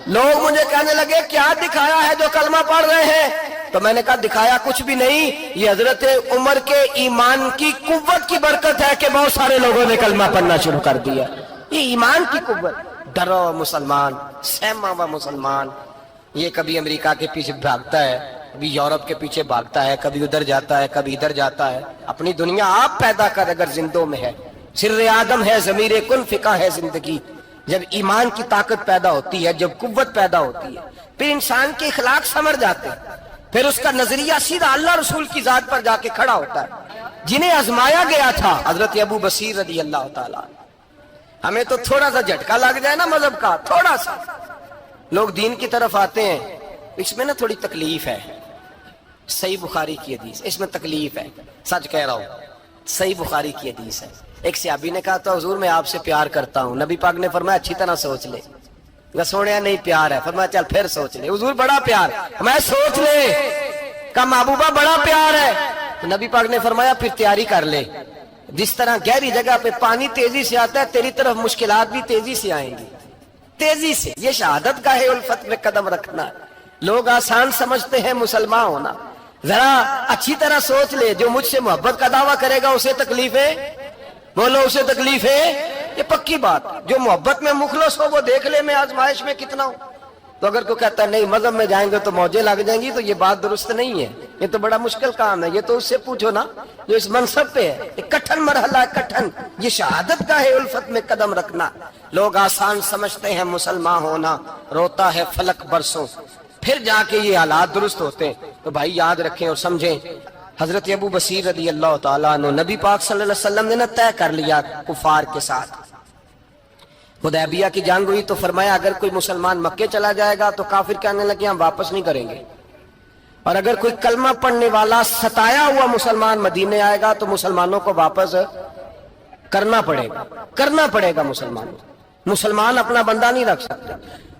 لوگ مجھے کہنے لگے کیا دکھایا ہے جو کلمہ پڑھ رہے ہیں؟ تو میں نے کہا دکھایا کچھ بھی نہیں، یہ حضرت عمر کے ایمان کی قوت کی برکت ہے کہ بہت سارے لوگوں نے کلمہ پڑھنا شروع کر دیا۔ یہ ایمان کی قوت، ڈرا ہوا مسلمان، سہما ہوا مسلمان، یہ کبھی امریکہ کے پیچھے بھاگتا ہے، کبھی یورپ کے پیچھے بھاگتا ہے، کبھی ادھر جاتا ہے، کبھی ادھر جاتا ہے۔ اپنی دنیا آپ پیدا کر، اگر زندوں میں ہے، سر آدم ہے، ضمیر کن فقہ ہے زندگی۔ جب ایمان کی طاقت پیدا ہوتی ہے، جب قوت پیدا ہوتی ہے، پھر انسان کے اخلاق سمر جاتے ہیں، پھر اس کا نظریہ سیدھا اللہ رسول کی ذات پر جا کے کھڑا ہوتا ہے۔ جنہیں آزمایا گیا تھا حضرت ابو بصیر رضی اللہ تعالیٰ، ہمیں تو تھوڑا سا جھٹکا لگ جائے نا مذہب کا، تھوڑا سا، لوگ دین کی طرف آتے ہیں، اس میں نا تھوڑی تکلیف ہے۔ صحیح بخاری کی حدیث، اس میں تکلیف ہے، سچ کہہ رہا ہوں، صحیح بخاری کی حدیث ہے۔ ایک صحابی نے کہا تو حضور میں آپ سے پیار کرتا ہوں، نبی پاک نے فرمایا اچھی طرح سوچ لے، سونے نہیں پیار ہے، فرمایا چل پھر سوچ لے، حضور بڑا پیار، میں سوچ لے، کہا محبوبہ بڑا پیار ہے، تو نبی پاک نے فرمایا پھر تیاری کر لے، جس طرح گہری جگہ پہ پانی تیزی سے آتا ہے تیری طرف مشکلات بھی تیزی سے آئیں گی، تیزی سے۔ یہ شہادت کا ہے الفت میں قدم رکھنا۔ لوگ آسان سمجھتے ہیں مسلمان ہونا، ذرا اچھی طرح سوچ لے، جو مجھ سے محبت کا دعویٰ کرے گا اسے تکلیف ہے، بولو اسے تکلیف ہے، یہ پکی بات۔ جو محبت میں مخلص ہو وہ دیکھ لے میں آزمائش میں کتنا ہوں۔ تو اگر کوئی کہتا ہے نہیں مذہب میں جائیں گے تو موجیں لگ جائیں گی، تو یہ بات درست نہیں ہے، یہ تو بڑا مشکل کام ہے۔ یہ تو اس سے پوچھو نا جو اس منصب پہ ہے، یہ کٹھن مرحلہ ہے، کٹھن۔ یہ شہادت کا ہے الفت میں قدم رکھنا۔ لوگ آسان سمجھتے ہیں مسلمان ہونا، روتا ہے فلک برسوں، پھر جا کے یہ حالات درست ہوتے ہیں۔ تو بھائی یاد رکھیں اور سمجھیں، حضرت ابو بصیر رضی اللہ تعالیٰ عنہ، نبی پاک صلی اللہ علیہ وسلم نے نہ طے کر لیا کفار کے ساتھ، حدیبیہ کی جنگ ہوئی تو فرمایا اگر کوئی مسلمان مکے چلا جائے گا تو کافر کہنے لگے ہم واپس نہیں کریں گے، اور اگر کوئی کلمہ پڑھنے والا ستایا ہوا مسلمان مدینے آئے گا تو مسلمانوں کو واپس کرنا پڑے گا مسلمان اپنا بندہ نہیں رکھ سکتے۔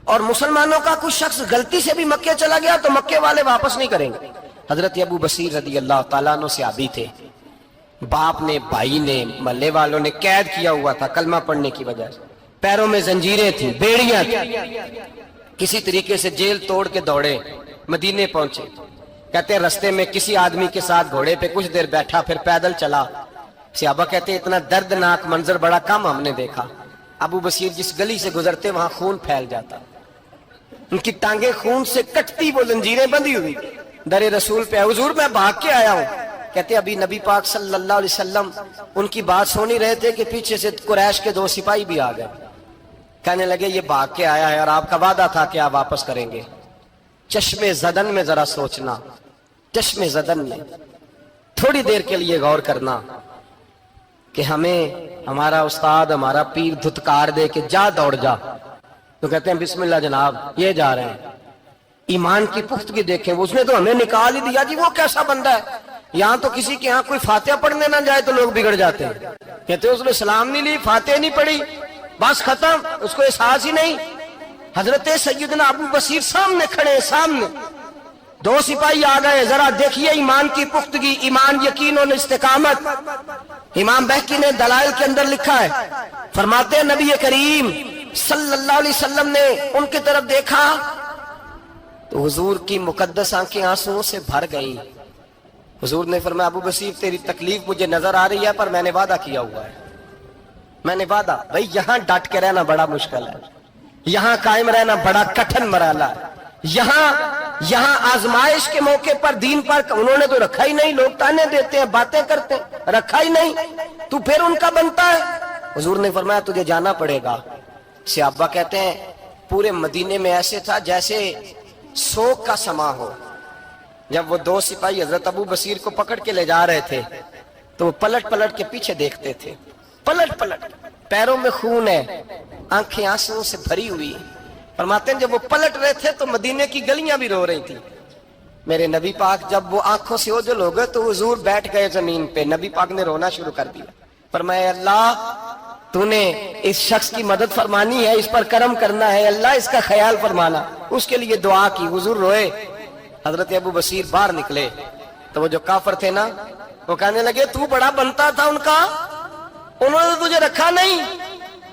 اور مسلمانوں کا کوئی شخص غلطی سے بھی مکے چلا گیا تو مکے والے واپس نہیں کریں گے۔ حضرت ابو بصیر رضی اللہ تعالیٰ عنہ صحابی تھے، باپ نے، بھائی نے، محلے والوں نے قید کیا ہوا تھا کلمہ پڑھنے کی وجہ سے، پیروں میں زنجیریں تھیں، بیڑیاں تھیں، کسی طریقے سے جیل توڑ کے دوڑے مدینے پہنچے۔ کہتے ہیں رستے میں کسی آدمی کے ساتھ گھوڑے پہ کچھ دیر بیٹھا پھر پیدل چلا۔ صحابہ کہتے ہیں اتنا دردناک منظر بڑا کم ہم نے دیکھا۔ ابو بصیر جس گلی سے گزرتے وہاں خون پھیل جاتا، ان کی ٹانگیں خون سے کٹتی، وہ زنجیریں بندھی ہوئی، در رسول پہ حضور میں بھاگ کے آیا ہوں۔ کہتے ابھی نبی پاک صلی اللہ علیہ وسلم ان کی بات سن ہی رہے تھے کہ پیچھے سے قریش کے 2 سپاہی بھی آ گئے، کہنے لگے یہ بھاگ کے آیا ہے اور آپ کا وعدہ تھا کہ آپ واپس کریں گے۔ چشم زدن میں ذرا سوچنا، چشم زدن میں تھوڑی دیر کے لیے غور کرنا کہ ہمیں ہمارا استاد، ہمارا پیر دھتکار دے کہ جا دوڑ جا، تو کہتے ہیں بسم اللہ جناب یہ جا رہے ہیں۔ ایمان کی پختگی دیکھیں، اس نے تو ہمیں نکال ہی دیا جی، وہ کیسا بندہ ہے۔ یہاں تو کسی کے ہاں کوئی فاتحہ پڑھنے نہ جائے تو لوگ بگڑ جاتے ہیں، کہتے ہیں اس نے سلام نہیں لی، فاتحہ نہیں پڑھی، بس ختم، اس کو احساس ہی نہیں۔ حضرت سیدنا ابو بصیر سامنے کھڑے، سامنے 2 سپاہی آ گئے، ذرا دیکھیے ایمان کی پختگی، ایمان، یقین اور استقامت۔ امام بہقی نے دلائل کے اندر لکھا ہے، فرماتے ہیں نبی کریم صلی اللہ علیہ وسلم نے ان کی طرف دیکھا تو حضور کی مقدس آنکھیں آنسوؤں سے بھر گئیں۔ حضور نے فرمایا ابو بصیر تیری تکلیف مجھے نظر آ رہی ہے پر میں نے وعدہ کیا ہوا ہے، میں نے وعدہ۔ بھائی یہاں ڈٹ کے رہنا بڑا مشکل ہے، یہاں قائم رہنا بڑا کٹھن مرحلہ ہے۔ یہاں آزمائش کے موقع پر دین پر انہوں نے تو رکھا ہی نہیں، لوگ تانے دیتے ہیں، باتیں کرتے ہیں، رکھا ہی نہیں، تو پھر ان کا بنتا ہے۔ حضور نے فرمایا تجھے جانا پڑے گا۔ صحابہ کہتے ہیں پورے مدینے میں ایسے تھا جیسے سوگ کا سما ہو۔ جب وہ 2 سپاہی حضرت ابو بصیر کو پکڑ کے لے جا رہے تھے تو وہ پلٹ پلٹ کے پیچھے دیکھتے تھے، پلٹ پلٹ، پیروں میں خون ہے، آنکھیں آنسوؤں سے بھری ہوئی۔ فرماتے ہیں جب وہ پلٹ رہے تھے تو مدینے کی گلیاں بھی رو رہی تھی۔ میرے نبی پاک جب وہ آنکھوں سے اوجھل ہو گئے تو حضور بیٹھ گئے زمین پہ، نبی پاک نے رونا شروع کر دیا۔ فرمایا اللہ تو نے اس شخص کی مدد فرمانی ہے، اس پر کرم کرنا ہے، اللہ اس کا خیال فرمانا، اس کے لیے دعا کی، حضور روئے۔ حضرت ابو بصیر باہر نکلے تو وہ جو کافر تھے نا وہ کہنے لگے تو بڑا بنتا تھا ان کا، انہوں نے تجھے رکھا نہیں،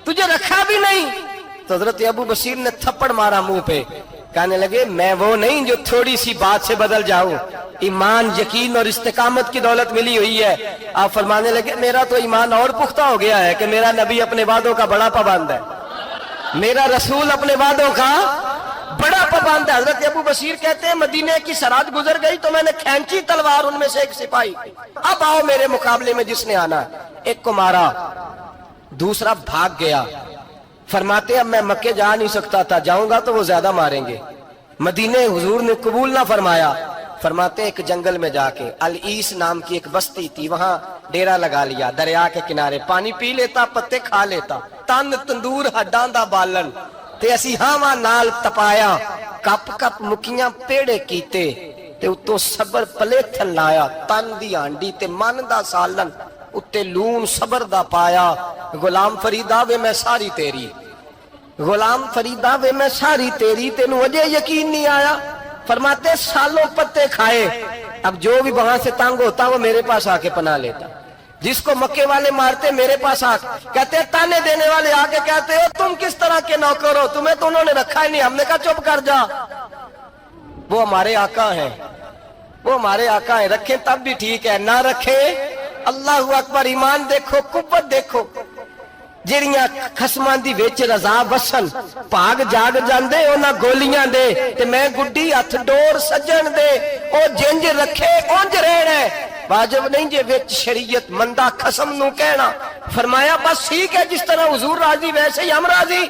تجھے رکھا بھی نہیں۔ تو حضرت ابو بصیر نے تھپڑ مارا منہ پہ، کہنے لگے میں وہ نہیں جو تھوڑی سی بات سے بدل جاؤں، ایمان، یقین اور استقامت کی دولت ملی ہوئی ہے۔ آپ فرمانے لگے میرا تو ایمان اور پختہ ہو گیا ہے کہ میرا نبی اپنے وعدوں کا بڑا پابند ہے، میرا رسول اپنے وعدوں کا بڑا پابند ہے۔ حضرت ابو بصیر کہتے ہیں مدینے کی سرحد گزر گئی تو میں نے کھینچی تلوار ان میں سے ایک سپاہی، اب آؤ میرے مقابلے میں جس نے آنا ہے۔ ایک کو مارا، دوسرا بھاگ گیا۔ فرماتے اب میں مکے جا نہیں سکتا تھا، جاؤں گا تو وہ زیادہ ماریں گے، مدینے حضور نے قبول نہ فرمایا۔ فرماتے ایک جنگل میں جا کے العیس نام کی ایک بستی تھی، وہاں ڈیرا لگا لیا، دریا کے کنارے، پانی پی لیتا، پتے کھا لیتا، تن تندور ہڈاں دا بالن تے اسی ہاواں نال تپایا، کپ کپ مکیاں پیڑے کیتے تے اتوں صبر پلیتھن لایا، تن دی ہانڈی تے من دا سالن اتے لون صبر دا پایا۔ غلام فریدا وے میں ساری تیری، غلام فریدا وے میں ساری تیری، تینوں اجے یقین نہیں آیا؟ فرماتے سالوں پتے کھائے، اب جو بھی وہاں سے تنگ ہوتا وہ میرے پاس آ کے پناہ لیتا۔ جس کو مکے والے مارتے میرے پاس آ کہتے ہیں تانے دینے والے آ کے کہتے ہو تم کس طرح کے نوکر ہو, تمہیں تو انہوں نے رکھا ہی نہیں. ہم نے کہا چپ کر جا, وہ ہمارے آقا ہیں, وہ ہمارے آقا ہیں, رکھیں تب بھی ٹھیک ہے, نہ رکھیں اللہ اکبر. ایمان دیکھو, قوت دیکھو. جڑیاں خسماں دی وچ رضا وسن بھاگ جاگ جاندے انہاں گولیاں دے تے میں گڈی ہتھ ڈور سجن دے او جنج رکھے اونج رہنا ہے. واجب نہیں جے وچ شریعت مندہ خسم نو کہنا. فرمایا بس ٹھیک ہے, جس طرح حضور راضی ویسے ہی ہم راضی.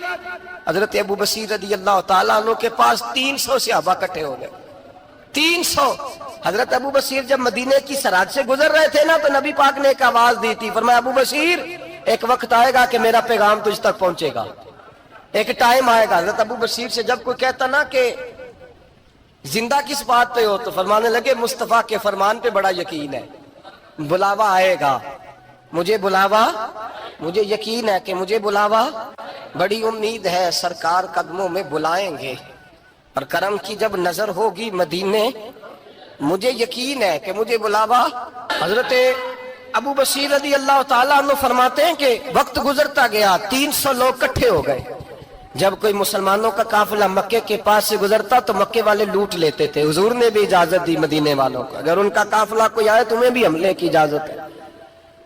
حضرت ابو بصیر رضی اللہ تعالیٰ عنہ کے پاس 300 صحابہ کٹھے ہو گئے, 300. حضرت ابو بصیر جب مدینے کی سرحد سے گزر رہے تھے نا تو نبی پاک نے ایک آواز دی تھی. فرمایا ابو بصیر ایک وقت آئے گا کہ میرا پیغام تجھ تک پہنچے گا, ایک ٹائم آئے گا. حضرت ابو بصیر سے جب کوئی کہتا نا کہ زندہ کس بات پہ ہو تو فرمانے لگے مصطفیٰ کے فرمان پہ بڑا یقین ہے, بلاوا آئے گا, مجھے بلاوا, مجھے یقین ہے کہ مجھے بلاوا, بڑی امید ہے سرکار قدموں میں بلائیں گے اور کرم کی جب نظر ہوگی مدینے, مجھے یقین ہے کہ مجھے بلاوا. حضرت ابو بصیر رضی اللہ تعالیٰ عنہ فرماتے ہیں کہ وقت گزرتا گیا, 300 لوگ کٹھے ہو گئے. جب کوئی مسلمانوں کا قافلہ مکے کے پاس سے گزرتا تو مکے والے لوٹ لیتے تھے. حضور نے بھی اجازت دی مدینے والوں کو, اگر ان کا قافلہ کوئی آئے تمہیں بھی حملے کی اجازت ہے,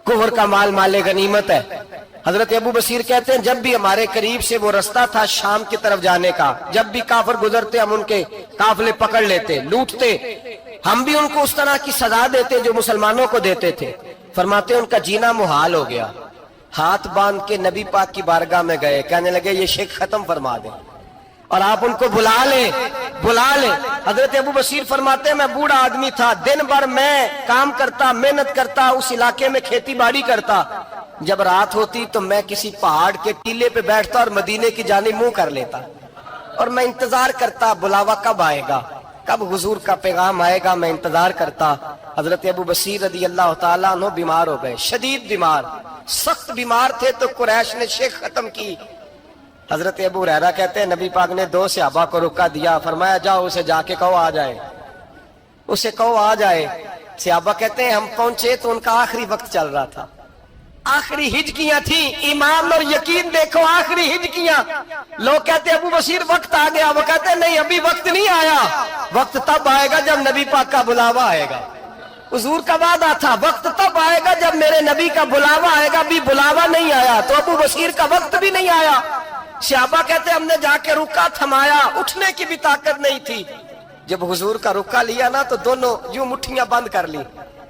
کفر کا مال مال غنیمت ہے. حضرت ابو بصیر کہتے ہیں جب بھی ہمارے قریب سے وہ رستہ تھا شام کی طرف جانے کا, جب بھی کافر گزرتے ہم ان کے قافلے پکڑ لیتے, لوٹتے, ہم بھی ان کو اس طرح کی سزا دیتے جو مسلمانوں کو دیتے تھے. فرماتے ہیں ان کا جینا محال ہو گیا, ہاتھ باندھ کے نبی پاک کی بارگاہ میں گئے, کہنے لگے یہ شیخ ختم فرما دیں اور آپ ان کو بلا لیں, بلا لیں. حضرت ابو بصیر فرماتے ہیں میں بوڑھا آدمی تھا, دن بھر میں کام کرتا, محنت کرتا, اس علاقے میں کھیتی باڑی کرتا. جب رات ہوتی تو میں کسی پہاڑ کے ٹیلے پہ بیٹھتا اور مدینے کی جانب منہ کر لیتا اور میں انتظار کرتا بلاوا کب آئے گا, کب حضور کا پیغام آئے گا, میں انتظار کرتا. حضرت ابو بصیر رضی اللہ تعالیٰ عنہ بیمار ہو گئے, شدید بیمار, سخت بیمار تھے تو قریش نے شیخ ختم کی. حضرت ابو ہریرہ کہتے ہیں نبی پاک نے 2 صحابہ کو رکا دیا, فرمایا جاؤ اسے جا کے کہو آ جائے, اسے کہو آ جائے. صحابہ کہتے ہیں ہم پہنچے تو ان کا آخری وقت چل رہا تھا, آخری ہجکیاں تھیں. ایمان اور یقین دیکھو, آخری ہجکیاں. لوگ کہتے ابو بصیر وقت آ گیا, وہ کہتے ہیں نہیں ابھی وقت نہیں آیا, وقت تب آئے گا جب نبی پاک کا بلاوا آئے گا. حضور کا وعدہ تھا وقت تب آئے گا جب میرے نبی کا بلاوا آئے گا, بھی بلاوا نہیں آیا تو ابو بصیر کا وقت بھی نہیں آیا. صحابہ کہتے ہم نے جا کے رکا تھمایا, اٹھنے کی بھی طاقت نہیں تھی. جب حضور کا رکا لیا نا تو دونوں یوں مٹھیاں بند کر لی,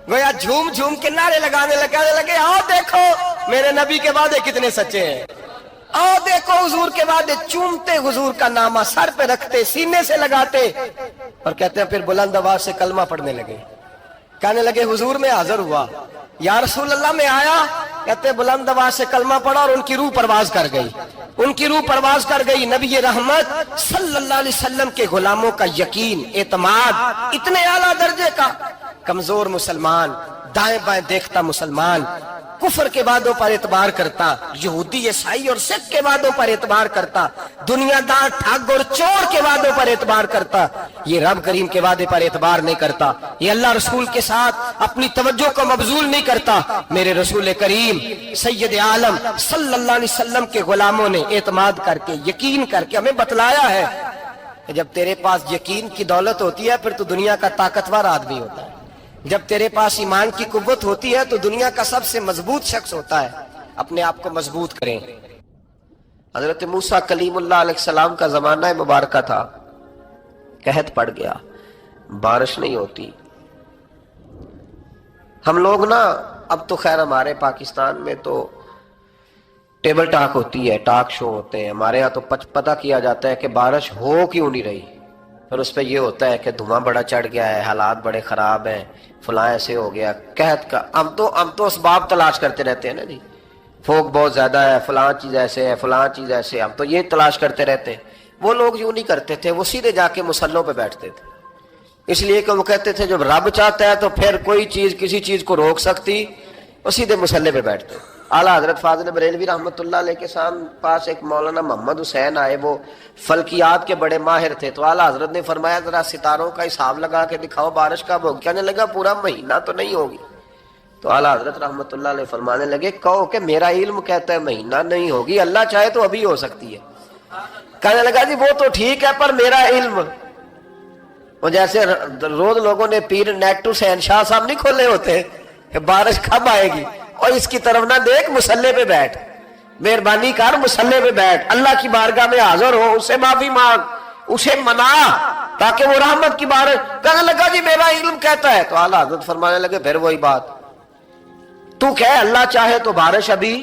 گویا جھوم جھوم کے نعرے لگانے لگے آؤ دیکھو میرے نبی کے وعدے کتنے سچے ہیں, آؤ دیکھو حضور کے وعدے. چومتے حضور کا نامہ, سر پہ رکھتے, سینے سے لگاتے اور کہتے ہیں پھر بلند آواز سے کلمہ پڑھنے لگے. کہنے لگے حضور میں حاضر ہوا, یا رسول اللہ میں آیا. کہتے بلند آواز سے کلمہ پڑھا اور ان کی روح پرواز کر گئی, ان کی روح پرواز کر گئی. نبی رحمت صلی اللہ علیہ وسلم کے غلاموں کا یقین, اعتماد اتنے اعلیٰ درجے کا. کمزور مسلمان, دائیں بائیں دیکھتا مسلمان, کفر کے وعدوں پر اعتبار کرتا, یہودی عیسائی اور سکھ کے وعدوں پر اعتبار کرتا, دنیا دار ٹھگ اور چور کے وعدوں پر اعتبار کرتا, یہ رب کریم کے وعدے پر اعتبار نہیں کرتا, یہ اللہ رسول کے ساتھ اپنی توجہ کو مبذول نہیں کرتا. میرے رسول کریم سید عالم صلی اللہ علیہ وسلم کے غلاموں نے اعتماد کر کے, یقین کر کے ہمیں بتلایا ہے کہ جب تیرے پاس یقین کی دولت ہوتی ہے پھر تو دنیا کا طاقتور آدمی ہوتا ہے. جب تیرے پاس ایمان کی قوت ہوتی ہے تو دنیا کا سب سے مضبوط شخص ہوتا ہے. اپنے آپ کو مضبوط کریں. حضرت موسیٰ کلیم اللہ علیہ السلام کا زمانہ مبارکہ تھا, قحط پڑ گیا, بارش نہیں ہوتی. ہم لوگ نا اب تو خیر ہمارے پاکستان میں تو ٹیبل ٹاک ہوتی ہے, ٹاک شو ہوتے ہیں. ہمارے ہاں تو پتہ کیا جاتا ہے کہ بارش ہو کیوں نہیں رہی, پھر اس پہ یہ ہوتا ہے کہ دھواں بڑا چڑھ گیا ہے, حالات بڑے خراب ہیں, فلاں ایسے ہو گیا قحط کا. ہم تو اسباب تلاش کرتے رہتے ہیں نا جی, فوق بہت زیادہ ہے, فلاں چیز ایسے ہے, فلاں چیز ایسے, ہم تو یہ تلاش کرتے رہتے ہیں. وہ لوگ یوں نہیں کرتے تھے, وہ سیدھے جا کے مصلوں پہ بیٹھتے تھے. اس لیے کہ وہ کہتے تھے جب رب چاہتا ہے تو پھر کوئی چیز کسی چیز کو روک سکتی, وہ سیدھے مصلے پہ بیٹھتے. اعلیٰ حضرت فاضل بریلوی رحمۃ اللہ علیہ کے پاس ایک مولانا محمد حسین آئے, وہ فلکیات کے بڑے ماہر تھے. تو اعلیٰ حضرت نے فرمایا ذرا ستاروں کا حساب لگا کے دکھاؤ بارش کب ہوگی. کہنے لگا پورا مہینہ تو نہیں ہوگی. تو اعلیٰ حضرت رحمت اللہ علیہ فرمانے لگے کہو کہ میرا علم کہتا ہے مہینہ نہیں ہوگی، اللہ چاہے تو ابھی ہو سکتی ہے۔ کہنے لگا جی وہ تو ٹھیک ہے پر میرا علم، وہ جیسے روز لوگوں نے پیر نیٹو سین شاہ صاحب نہیں کھولے ہوتے کہ بارش کب آئے گی، اور اس کی طرف نہ دیکھ، مصلے پہ بیٹھ، مہربانی کر مصلے پہ بیٹھ، اللہ کی بارگاہ میں حاضر ہو، اسے معافی مانگ، اسے منا تاکہ وہ رحمت کی بارش۔ کہنے لگا جی میرا علم کہتا ہے۔ تو اعلیٰ حضرت فرمانے لگے پھر وہی بات، تو کہے اللہ چاہے تو بارش ابھی،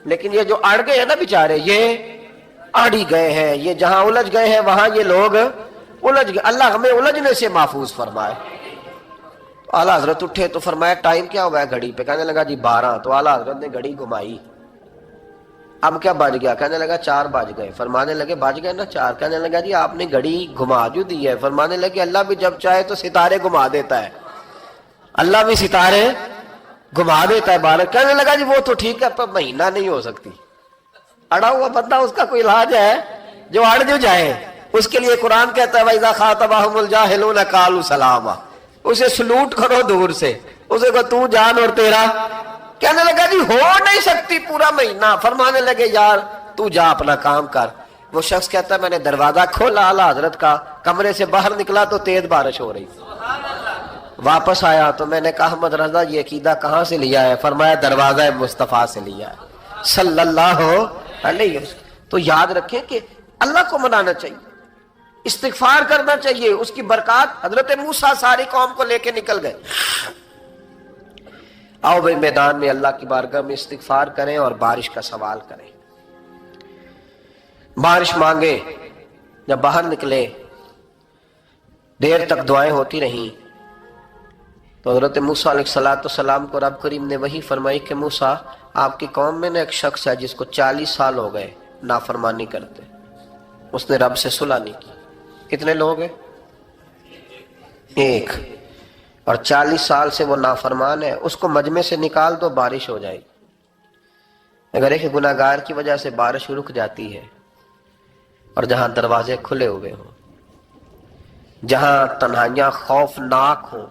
لیکن یہ جو اڑ گئے ہیں نا بیچارے، یہ اڑ ہی گئے ہیں، یہ جہاں الجھ گئے ہیں وہاں یہ لوگ الجھ گئے، اللہ ہمیں الجھنے سے محفوظ فرمائے۔ اعلیٰ حضرت اٹھے تو فرمایا ٹائم کیا ہوا ہے گھڑی پہ؟ کہنے لگا جی 12۔ تو اعلیٰ حضرت نے گھڑی گھمائی، اب کیا بج گیا؟ کہنے لگا 4 بج گئے۔ فرمانے لگے بج گئے نا 4؟ کہنے لگا جی آپ نے گھڑی گھما جو دی ہے۔ فرمانے لگے اللہ بھی جب چاہے تو ستارے گھما دیتا ہے، اللہ بھی ستارے گھما دیتا ہے بارش۔ کہنے لگا جی وہ تو ٹھیک ہے پر مہینہ نہیں ہو سکتی۔ اڑا ہوا بندہ اس کا کوئی علاج ہے؟ جو اڑ جو جائے اس کے لیے قرآن کہتا ہے وَإِذَا خَاطَبَهُمُ الْجَاهِلُونَ قَالُوا سَلَامًا، اسے سلوٹ کرو دور سے، اسے کہو تو جان اور تیرا۔ کہنے لگا جی ہو نہیں سکتی پورا مہینہ۔ فرمانے لگے یار تو جا اپنا کام کر۔ وہ شخص کہتا ہے میں نے دروازہ کھولا اعلیٰ حضرت کا، کمرے سے باہر نکلا تو تیز بارش ہو رہی، واپس آیا تو میں نے کہا احمد رضا یہ عقیدہ کہاں سے لیا ہے؟ فرمایا دروازہ مصطفیٰ سے لیا ہے صلی اللہ علیہ وسلم۔ تو یاد رکھیں کہ اللہ کو منانا چاہیے، استغفار کرنا چاہیے، اس کی برکات۔ حضرت موسیٰ ساری قوم کو لے کے نکل گئے۔ آؤ بھائی میدان میں اللہ کی بارگاہ میں استغفار کریں اور بارش کا سوال کریں، بارش مانگے۔ جب باہر نکلے دیر تک دعائیں ہوتی رہیں تو حضرت موسیٰ علیہ السلام کو رب کریم نے وحی فرمائی کہ موسیٰ آپ کی قوم میں نے ایک شخص ہے جس کو 40 سال ہو گئے نافرمانی کرتے، اس نے رب سے صلح نہیں کی۔ کتنے لوگ ہیں؟ ایک، اور 40 سال سے وہ نافرمان ہے، اس کو مجمع سے نکال دو بارش ہو جائے گی۔ اگر ایک گناہگار کی وجہ سے بارش رک جاتی ہے، اور جہاں دروازے کھلے ہوئے ہوں، جہاں تنہائیاں خوفناک ہوں،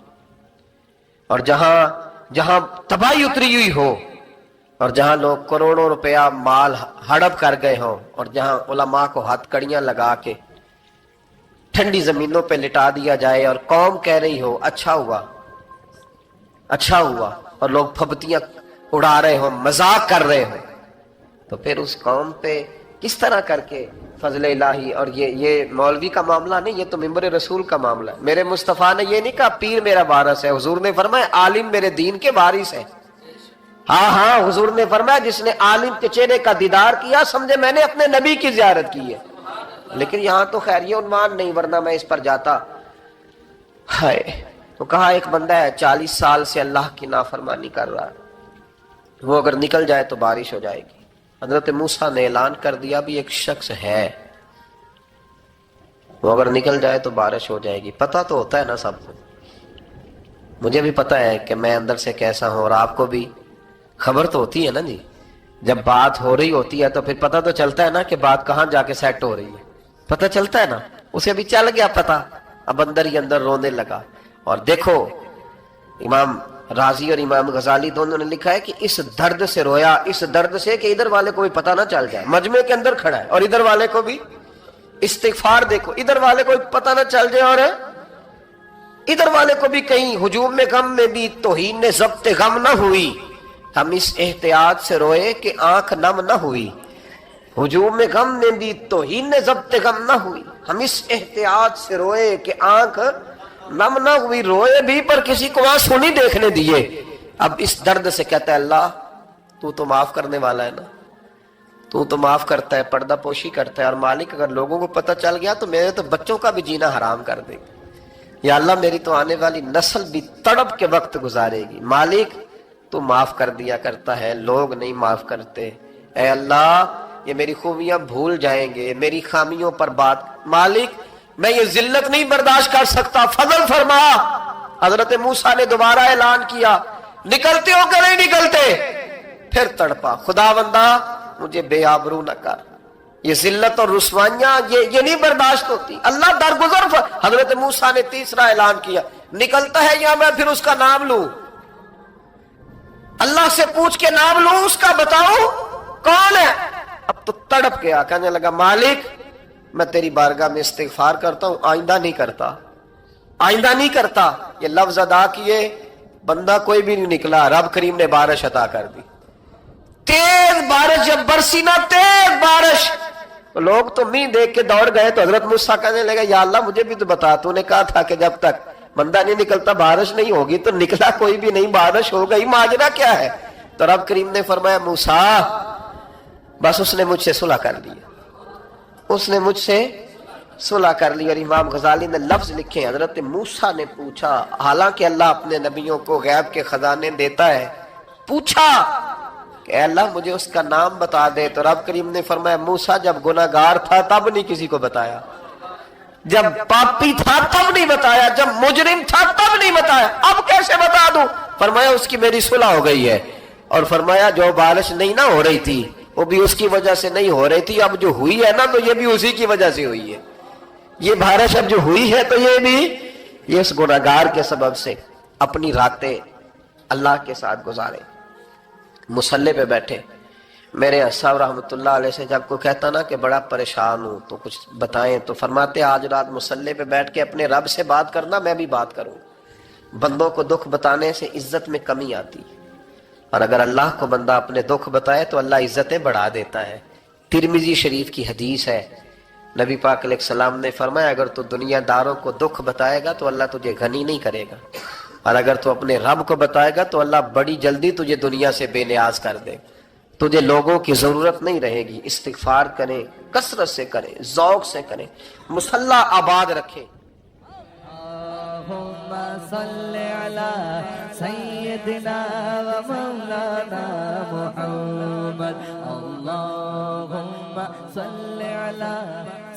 اور جہاں تباہی اتری ہوئی ہو، اور جہاں لوگ کروڑوں روپیہ مال ہڑپ کر گئے ہوں، اور جہاں علماء کو ہتھ کڑیاں لگا کے ٹھنڈی زمینوں پہ لٹا دیا جائے اور قوم کہہ رہی ہو اچھا ہوا اچھا ہوا، اور لوگ پھبتیاں اڑا رہے ہوں، مذاق کر رہے ہوں، تو پھر اس قوم پہ کس طرح کر کے فضل الہی۔ اور یہ مولوی کا معاملہ نہیں، یہ تو ممبر رسول کا معاملہ ہے۔ میرے مصطفیٰ نے یہ نہیں کہا پیر میرا وارث ہے، حضور نے فرمایا عالم میرے دین کے وارث ہے۔ ہاں حضور نے فرمایا جس نے عالم کے چہرے کا دیدار کیا سمجھے میں نے اپنے نبی کی زیارت کی ہے۔ لیکن یہاں تو خیر یہ عنوان نہیں، ورنہ میں اس پر جاتا۔ ہائے، تو کہا ایک بندہ ہے 40 سال سے اللہ کی نافرمانی کر رہا ہے، وہ اگر نکل جائے تو بارش ہو جائے گی۔ حضرت موسیٰ نے اعلان کر دیا بھی ایک شخص ہے، وہ اگر نکل جائے تو بارش ہو جائے گی۔ پتہ تو ہوتا ہے نا سب کو، مجھے بھی پتہ ہے کہ میں اندر سے کیسا ہوں، اور آپ کو بھی خبر تو ہوتی ہے نا جی۔ جب بات ہو رہی ہوتی ہے تو پھر پتہ تو چلتا ہے نا کہ بات کہاں جا کے سیٹ ہو رہی ہے، پتہ چلتا ہے نا۔ اسے بھی چل گیا پتہ، اب اندر ہی اندر رونے لگا۔ اور دیکھو امام رازی اور امام غزالی دونوں نے لکھا ہے کہ اس درد سے رویا، اس درد سے کہ ادھر والے کو بھی پتہ نہ چل جائے، مجمع کے اندر کھڑا ہے اور ادھر والے کو بھی استغفار، دیکھو ادھر والے کو بھی پتہ نہ چل جائے اور ادھر والے کو بھی کہیں ہجوم میں غم میں بھی توہین ضبط غم نہ ہوئی۔ ہم اس احتیاط سے روئے کہ آنکھ نم نہ ہوئی، ہجوم میں غم میں بھی توہین ضبط غم نہ ہوئی۔ ہم اس احتیاط سے روئے کہ آنکھ نم نہ ہوئی، روئے بھی پر کسی کو آنسو نہیں دیکھنے دیے۔ اب اس درد سے کہتا ہے اللہ تو تو معاف کرنے والا ہے نا، تو تو معاف کرتا ہے، پردہ پوشی کرتا ہے، اور مالک اگر لوگوں کو پتہ چل گیا تو میرے تو بچوں کا بھی جینا حرام کر دے گا، یا اللہ میری تو آنے والی نسل بھی تڑپ کے وقت گزارے گی۔ مالک تو معاف کر دیا کرتا ہے، لوگ نہیں معاف کرتے، اے اللہ یہ میری خوبیاں بھول جائیں گے، میری خامیوں پر بات، مالک میں یہ ذلت نہیں برداشت کر سکتا، فضل فرما۔ حضرت موسیٰ نے دوبارہ اعلان کیا نکلتے ہو کہ نہیں نکلتے؟ پھر تڑپا خداوندا مجھے بے آبرو نہ کر، یہ ذلت اور رسوائیاں یہ نہیں برداشت ہوتی، اللہ درگزر۔ حضرت موسیٰ نے تیسرا اعلان کیا نکلتا ہے یا میں پھر اس کا نام لوں؟ اللہ سے پوچھ کے نام لوں اس کا، بتاؤ کون ہے؟ اب تو تڑپ گیا، کہنے لگا مالک میں تیری بارگاہ میں استغفار کرتا ہوں، آئندہ نہیں کرتا، آئندہ نہیں کرتا۔ یہ لفظ ادا کیے، بندہ کوئی بھی نہیں نکلا، رب کریم نے بارش عطا کر دی، تیز بارش جب برسی نا، تیز بارش، لوگ تو مین دیکھ کے دوڑ گئے، تو حضرت موسیٰ کہنے لگا یا اللہ مجھے بھی تو بتا، تو نے کہا تھا کہ جب تک بندہ نہیں نکلتا بارش نہیں ہوگی، تو نکلا کوئی بھی نہیں، بارش ہو گئی، ماجرا کیا ہے؟ تو رب کریم نے فرمایا موسیٰ بس اس نے مجھ سے صلح کر لی، اس نے مجھ سے صلح کر لی۔ اور امام غزالی نے لفظ لکھے، حضرت موسیٰ نے پوچھا، حالانکہ اللہ اپنے نبیوں کو غیب کے خزانے دیتا ہے، پوچھا کہ اے اللہ مجھے اس کا نام بتا دے، تو رب کریم نے فرمایا موسیٰ جب گناہگار تھا تب نہیں کسی کو بتایا، جب پاپی تھا تب نہیں بتایا، جب مجرم تھا تب نہیں بتایا، اب کیسے بتا دوں؟ فرمایا اس کی میری صلح ہو گئی ہے، اور فرمایا جو بارش نہیں نہ ہو رہی تھی وہ بھی اس کی وجہ سے نہیں ہو رہی تھی، اب جو ہوئی ہے نا تو یہ بھی اسی کی وجہ سے ہوئی ہے، یہ بارش اب جو ہوئی ہے تو یہ بھی یہ اس گناہگار کے سبب سے۔ اپنی راتیں اللہ کے ساتھ گزارے، مصلی پہ بیٹھے۔ میرے صاحب رحمۃ اللہ علیہ سے جب کوئی کہتا نا کہ بڑا پریشان ہوں تو کچھ بتائیں، تو فرماتے آج رات مصلی پہ بیٹھ کے اپنے رب سے بات کرنا، میں بھی بات کروں۔ بندوں کو دکھ بتانے سے عزت میں کمی آتی، اور اگر اللہ کو بندہ اپنے دکھ بتائے تو اللہ عزتیں بڑھا دیتا ہے۔ ترمذی شریف کی حدیث ہے، نبی پاک علیہ السلام نے فرمایا اگر تو دنیا داروں کو دکھ بتائے گا تو اللہ تجھے غنی نہیں کرے گا، اور اگر تو اپنے رب کو بتائے گا تو اللہ بڑی جلدی تجھے دنیا سے بے نیاز کر دے، تجھے لوگوں کی ضرورت نہیں رہے گی۔ استغفار کریں، کثرت سے کریں، ذوق سے کریں، مصلی آباد رکھیں۔ اللہم صلی علی سیدنا و مولانا محمد، اللہم صلی علی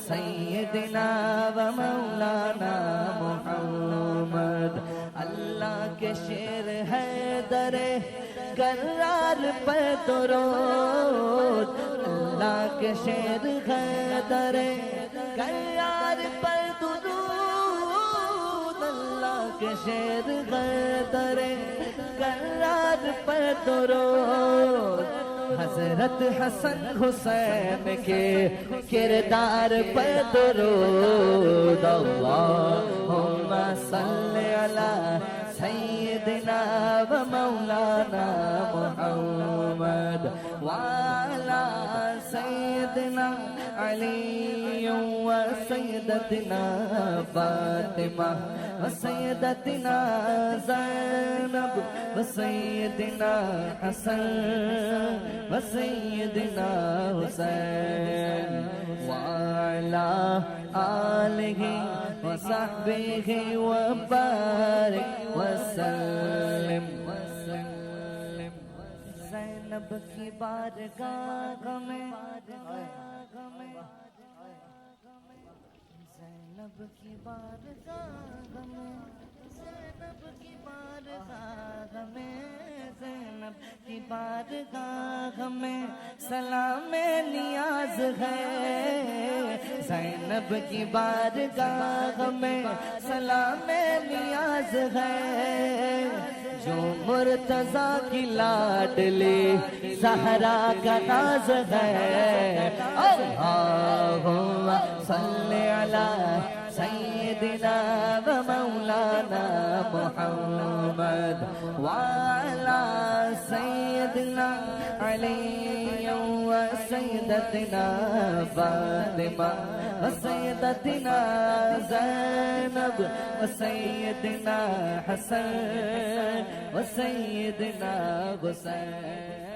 سیدنا و مولانا محمد۔ اللہ کے شیر ہے در کرار پر درود، اللہ کے شیر ہے در کرار پر درود، اللہ کے شیر ہے در کرار پر درود۔ حضرت حسن حسین کے کردار پر درود، اللہم صلی علی سیدنا و مولانا محمد، وعلی سیدنا علی و سیدتنا فاطمہ و سیدتنا زینب و سیدنا حسن و سیدنا حسین، وعلی آلہ و صحبہ و بارک وسلم۔ زینب کی بارگاہ میں، زینب کی بارگاہ میں، زینب کی بارگاہ میں، زینب کی بارگاہ میں سلام نیاز ہے، زینب کی بارگاہ میں سلام نیاز ہے، جو مرتضیٰ کی لاڈلی زہرا کا ناز ہے۔ اللہم صلی علی سیدنا و مولانا محمد، وعلی سیدنا علی و سیدتنا فاطمہ و سیدتنا زینب و سیدنا حسن و سیدنا حسین۔